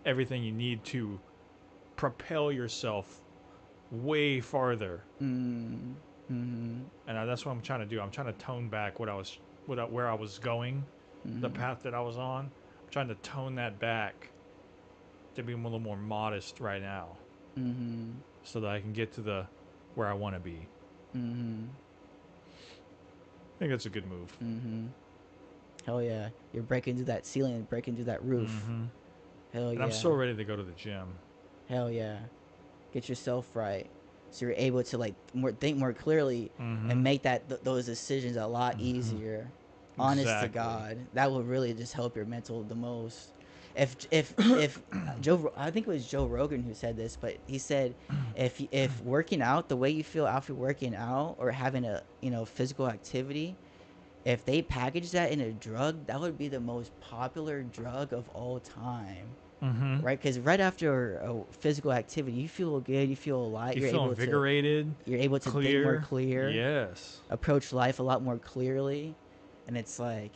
everything you need to propel yourself way farther. Mm-hmm. And that's what I'm trying to do. I'm trying to tone back where I was going, the path that I was on. I'm trying to tone that back to be a little more modest right now, so that I can get to where I want to be. I think that's a good move. Hell yeah, you're breaking through that ceiling and breaking through that roof. Hell And yeah. I'm so ready to go to the gym. Hell yeah. Get yourself right, so you're able to like think more clearly and make those decisions a lot easier. Honest to Exactly. God, that will really just help your mental the most. If I think it was Joe Rogan who said this, but he said if working out the way you feel after working out or having a physical activity, if they package that in a drug, that would be the most popular drug of all time. Mm-hmm. right? Because right after a physical activity, you feel good, you feel light, You you're feel able invigorated, you're able to think more clear. clear, Yes. approach life a lot more clearly, and it's like,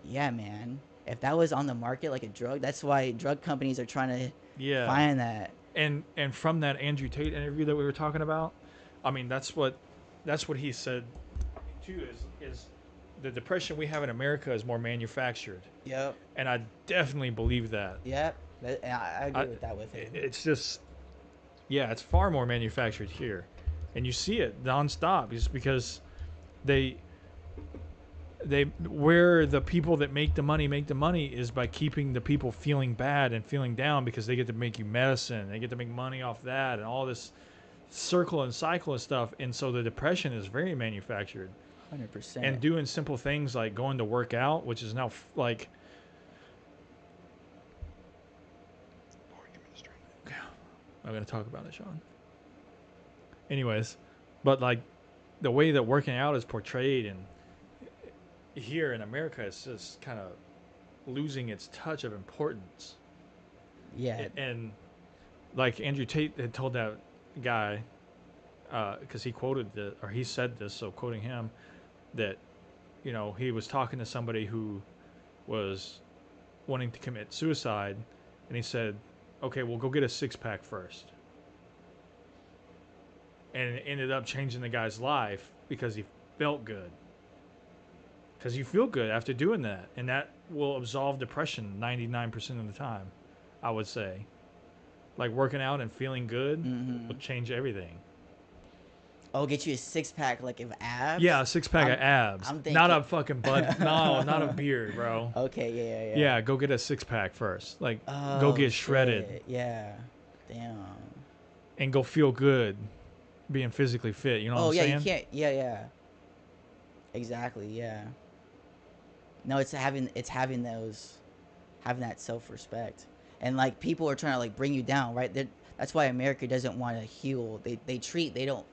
yeah, man. If that was on the market like a drug, that's why drug companies are trying to Yeah. find that. And from that Andrew Tate interview that we were talking about, I mean that's what he said too, is the depression we have in America is more manufactured, Yep. and I definitely believe that. Yep. I agree with that with him. It's just, yeah, it's far more manufactured here, and you see it nonstop just because they where the people that make the money is by keeping the people feeling bad and feeling down, because they get to make you medicine, they get to make money off that, and all this circle and cycle and stuff. And so the depression is very manufactured. 100%. And doing simple things like going to work out, which is now like, I'm going to talk about it, Sean. Anyways, but like the way that working out is portrayed, and here in America, it's just kind of losing its touch of importance. Yeah. And like Andrew Tate had told that guy, because he quoted or he said this, so quoting him, that, you know, he was talking to somebody who was wanting to commit suicide, and he said, okay, well, go get a six-pack first. And it ended up changing the guy's life because he felt good. Because you feel good after doing that, and that will absolve depression 99% of the time, I would say. Like working out and feeling good will change everything. Oh, get you a six-pack like of abs? Yeah, a six-pack of abs. I'm thinking... Not a fucking butt. No, not a beard, bro. Okay, yeah. Yeah, go get a six-pack first. Like, go get shredded. Shit. Yeah. Damn. And go feel good being physically fit. You know what I'm saying? Oh, yeah, you can't... Yeah. Exactly, yeah. No, it's having that self-respect. And, like, people are trying to, like, bring you down, right? That's why America doesn't want to heal. They don't...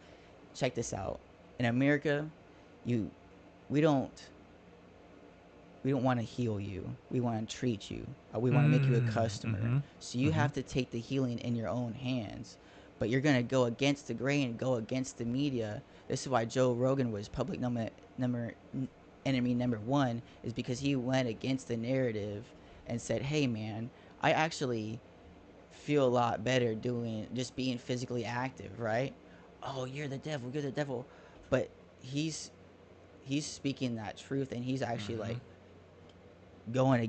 Check this out. In America, we don't want to heal you. We want to treat you. We want to make you a customer. So you have to take the healing in your own hands. But you're going to go against the grain, go against the media. This is why Joe Rogan was public enemy number one, is because he went against the narrative and said, hey, man, I actually feel a lot better just being physically active, right? Oh, you're the devil. But he's speaking that truth, and he's actually like going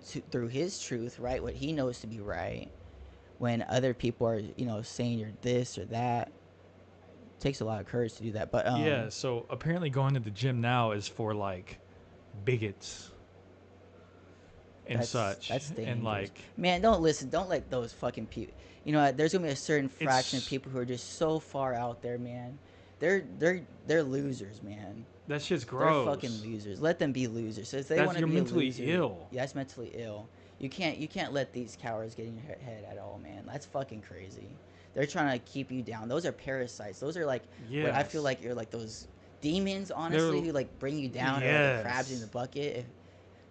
through his truth, right? What he knows to be right. When other people are, you know, saying you're this or that, it takes a lot of courage to do that. But yeah, so apparently going to the gym now is for like bigots and such. That's dangerous. And like, man, don't let those fucking people. You know, there's gonna be a certain fraction of people who are just so far out there, man. They're losers, man. That shit's gross. They're fucking losers. Let them be losers. So if they want to You're be mentally a loser, ill. Yeah, that's mentally ill. You can't let these cowards get in your head at all, man. That's fucking crazy. They're trying to keep you down. Those are parasites. Those are like what I feel like you're like those demons, honestly, who like bring you down, or like the crabs in the bucket.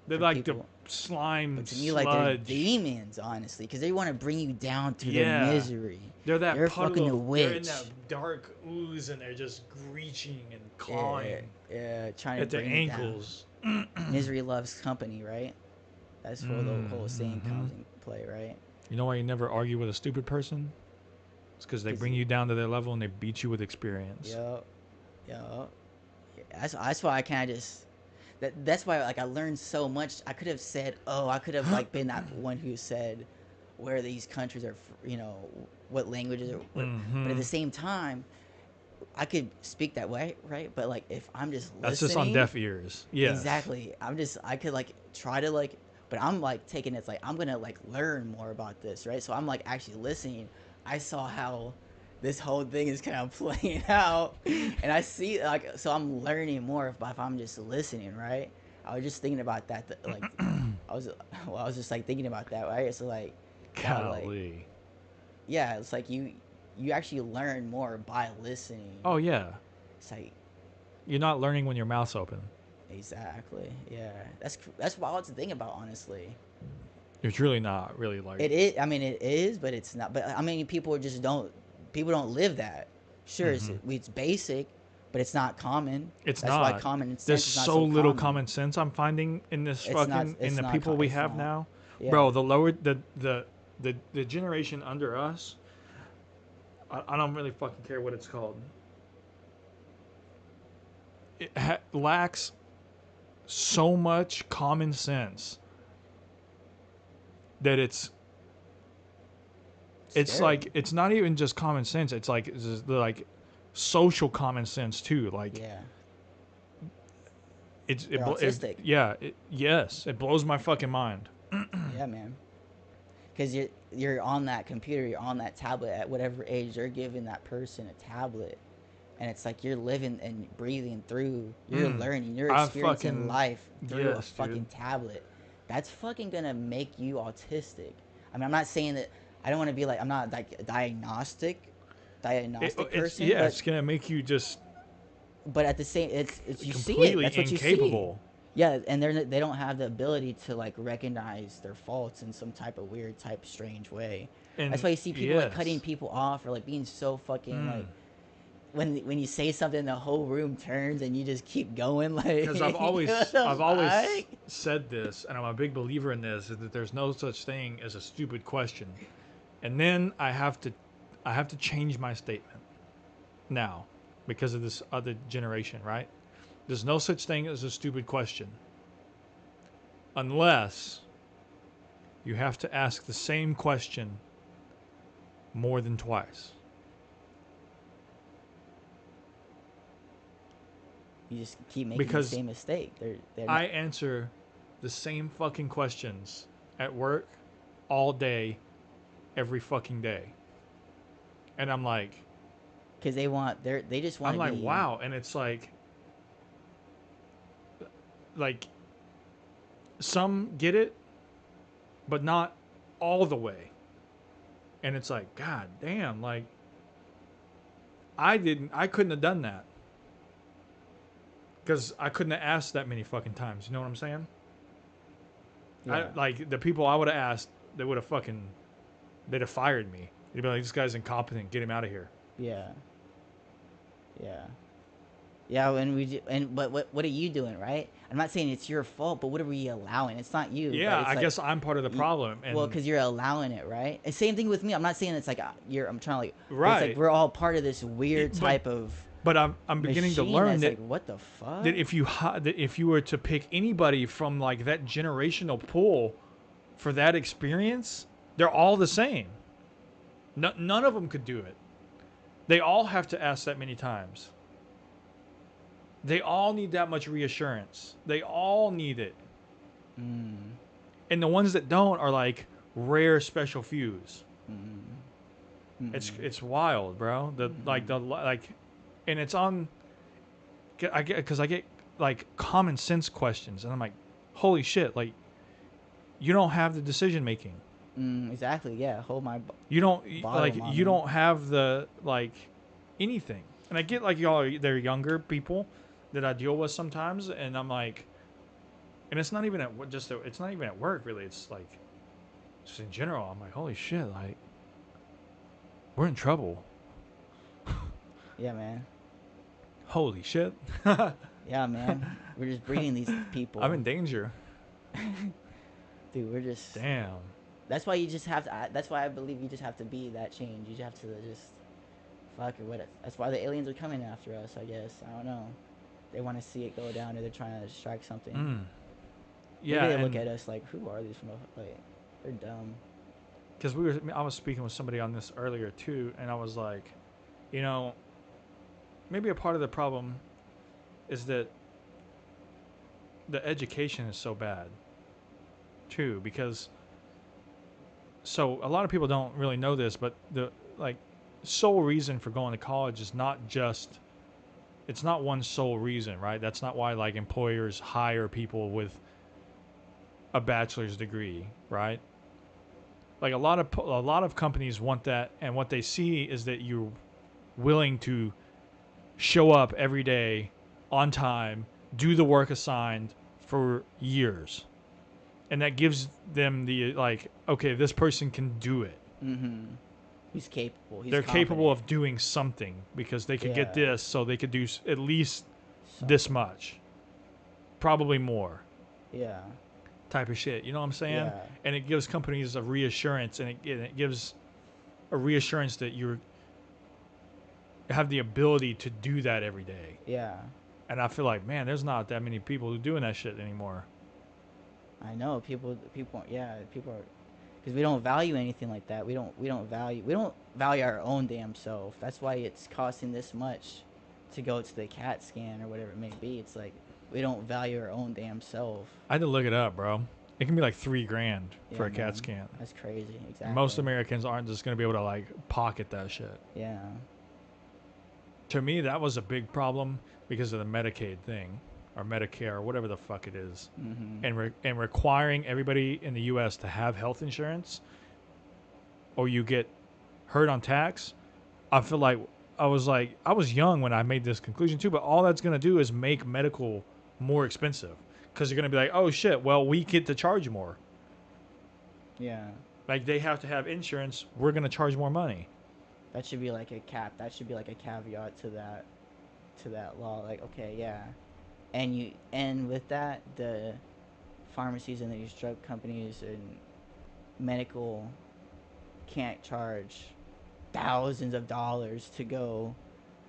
They're like the slime, but to me, sludge. like they're demons, honestly, because they want to bring you down to their misery. They're that fucking a witch. They're in that dark ooze, and they're just reaching and clawing. Yeah, trying to at their ankles. Misery loves company, right? That's where the whole saying comes in play, right? You know why you never argue with a stupid person? It's because they bring you down to their level and they beat you with experience. Yep. That's why I kind of just. That's why, like, I learned so much. I could have said, I could have like been that one who said where these countries are, you know, what languages are. But at the same time, I could speak that way, right? But like, if I'm just listening, that's just on deaf ears. Yeah, exactly. I could like try to like, but I'm like taking it's like I'm gonna like learn more about this, right? So I'm like actually listening. I saw how this whole thing is kind of playing out, and I see like, so I'm learning more if I'm just listening, right? I was just thinking about that, like I was just like thinking about that, right? So like, golly. Like, yeah, it's like you actually learn more by listening. Oh yeah, it's like you're not learning when your mouth's open. Exactly. Yeah, that's wild to think about, honestly. It's really not really like It is. I mean, it is, but it's not. But I mean, people don't live that. Sure, it's basic, but it's not common. it's That's why not. common sense There's is not so so little common. common sense I'm finding in this It's not. fucking It's in the not. people we It's have not. now. Yeah. Bro, the lower the generation under us, I don't really fucking care what it's called. It lacks so much common sense that it's Scary. like it's not even just common sense. It's like social common sense too. Like Yeah. it, They're blo- autistic. yeah, yes, it blows my fucking mind. Yeah, man. Because you're on that computer, you're on that tablet at whatever age they're giving that person a tablet, and it's like you're living and breathing through, you're learning, you're I experiencing fucking- life through a yes, fucking dude. tablet. That's fucking gonna make you autistic. I mean, I'm not saying that. I don't want to be like, I'm not like a diagnostic person. Yeah, but, it's gonna make you just but at the same, it's you see it. completely That's what you see. incapable. Yeah, and they don't have the ability to like recognize their faults in some type of weird, type strange way. And That's why you see people like yes. cutting people off or like being so fucking like when you say something, the whole room turns and you just keep going like. Because I've always what the fuck? said this, and I'm a big believer in this, is that there's no such thing as a stupid question. And then I have to change my statement now because of this other generation, right? There's no such thing as a stupid question unless you have to ask the same question more than twice. You just keep making Because the same mistake. They're I answer the same fucking questions at work all day, every fucking day. And I'm like, because they just want. I'm like, be, wow. And it's like some get it, but not all the way. And it's like, God damn, like I couldn't have done that. Because I couldn't have asked that many fucking times. You know what I'm saying? Yeah. Like the people I would have asked, they'd have fired me. They'd be like, this guy's incompetent. Get him out of here. Yeah. Yeah. Yeah, but what are you doing, right? I'm not saying it's your fault, but what are we allowing? It's not you. Yeah, but it's I like, guess I'm part of the problem. And well, because you're allowing it, right? And same thing with me. I'm not saying it's like I'm trying to like. but Right. It's like we're all part of this weird But- type of. but I'm beginning to machine learn that's that, like, what the fuck? that if you were to pick anybody from like that generational pool for that experience, they're all the same. None of them could do it. They all have to ask that many times. They all need that much reassurance. They all need it. And the ones that don't are like rare special fews. It's wild, bro. And it's on. I get like common sense questions, and I'm like, holy shit! Like, you don't have the decision making. Exactly. Yeah. Hold my. You don't Bottom like. on You it. don't have the like anything. And I get like they're younger people that I deal with sometimes, and I'm like, and it's not even it's not even at work really. It's like just in general. I'm like, holy shit! Like, we're in trouble. Yeah, man. Holy shit! Yeah, man. We're just breeding these people. I'm in danger. Dude, we're just. Damn. That's why you just have to. That's why I believe you just have to be that change. You just have to just. Fuck or what? That's why the aliens are coming after us. I guess I don't know. They want to see it go down, or they're trying to strike something. Yeah. Maybe they look at us like, who are these? Like, they're dumb. Because I was speaking with somebody on this earlier too, and I was like, you know, maybe a part of the problem is that the education is so bad too, because so a lot of people don't really know this, but the like sole reason for going to college is not just, it's not one sole reason, right? That's not why like employers hire people with a bachelor's degree, right? Like a lot of companies want that, and what they see is that you're willing to show up every day on time, do the work assigned for years. And that gives them the, like, okay, this person can do it. Mm-hmm. He's capable. He's They're capable confident. of doing something because they could get Yeah. this, so they could do at least So- this much. Probably more. Yeah. Type of shit. You know what I'm saying? Yeah. And it gives companies a reassurance, and it gives a reassurance that you have the ability to do that every day. Yeah. And I feel like, man, there's not that many people who doing that shit anymore. I know people are, because we don't value anything like that. We don't value our own damn self. That's why it's costing this much to go to the CAT scan or whatever it may be. It's like we don't value our own damn self. I had to look it up, bro. It can be like $3,000 for a Yeah, CAT man. scan. That's crazy. Exactly. Most Americans aren't just going to be able to like pocket that shit. Yeah. To me, that was a big problem because of the Medicaid thing, or Medicare, or whatever the fuck it is, Mm-hmm. and requiring everybody in the U.S. to have health insurance, or you get hurt on tax. I feel like I was young when I made this conclusion too, but all that's gonna do is make medical more expensive because you're gonna be like, oh shit, well we get to charge more. Yeah. Like they have to have insurance, we're gonna charge more money. That should be like a cap. That should be like a caveat to that law. Like, okay, yeah, and with that, the pharmacies and these drug companies and medical can't charge thousands of dollars to go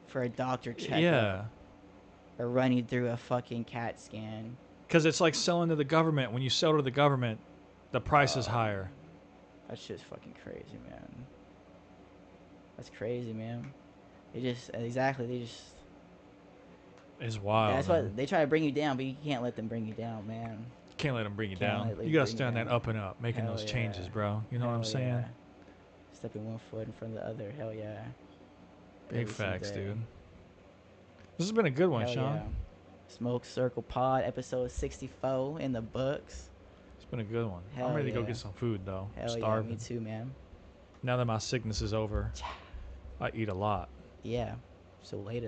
for a doctor checkup Yeah, or run you through a fucking CAT scan. because it's like selling to the government. When you sell to the government, the price is higher. That's just fucking crazy, man. That's crazy, man. They just It's wild. that's man. what they try to bring you down, but you can't let them bring you down, man. Can't let them bring you Can't down. let You gotta bring stay you on that down. up and up, making Hell those changes, yeah. bro. You know what I'm Hell saying? yeah. Stepping one foot in front of the other. Hell yeah. Big Every single facts, day. dude. This has been a good one, Hell Sean. yeah. Smoke Circle Pod, episode 64 in the books. It's been a good one. Hell I'm ready to go yeah. get some food though. Hell Starving. yeah, me too, man. Now that my sickness is over, I eat a lot. Yeah. So later.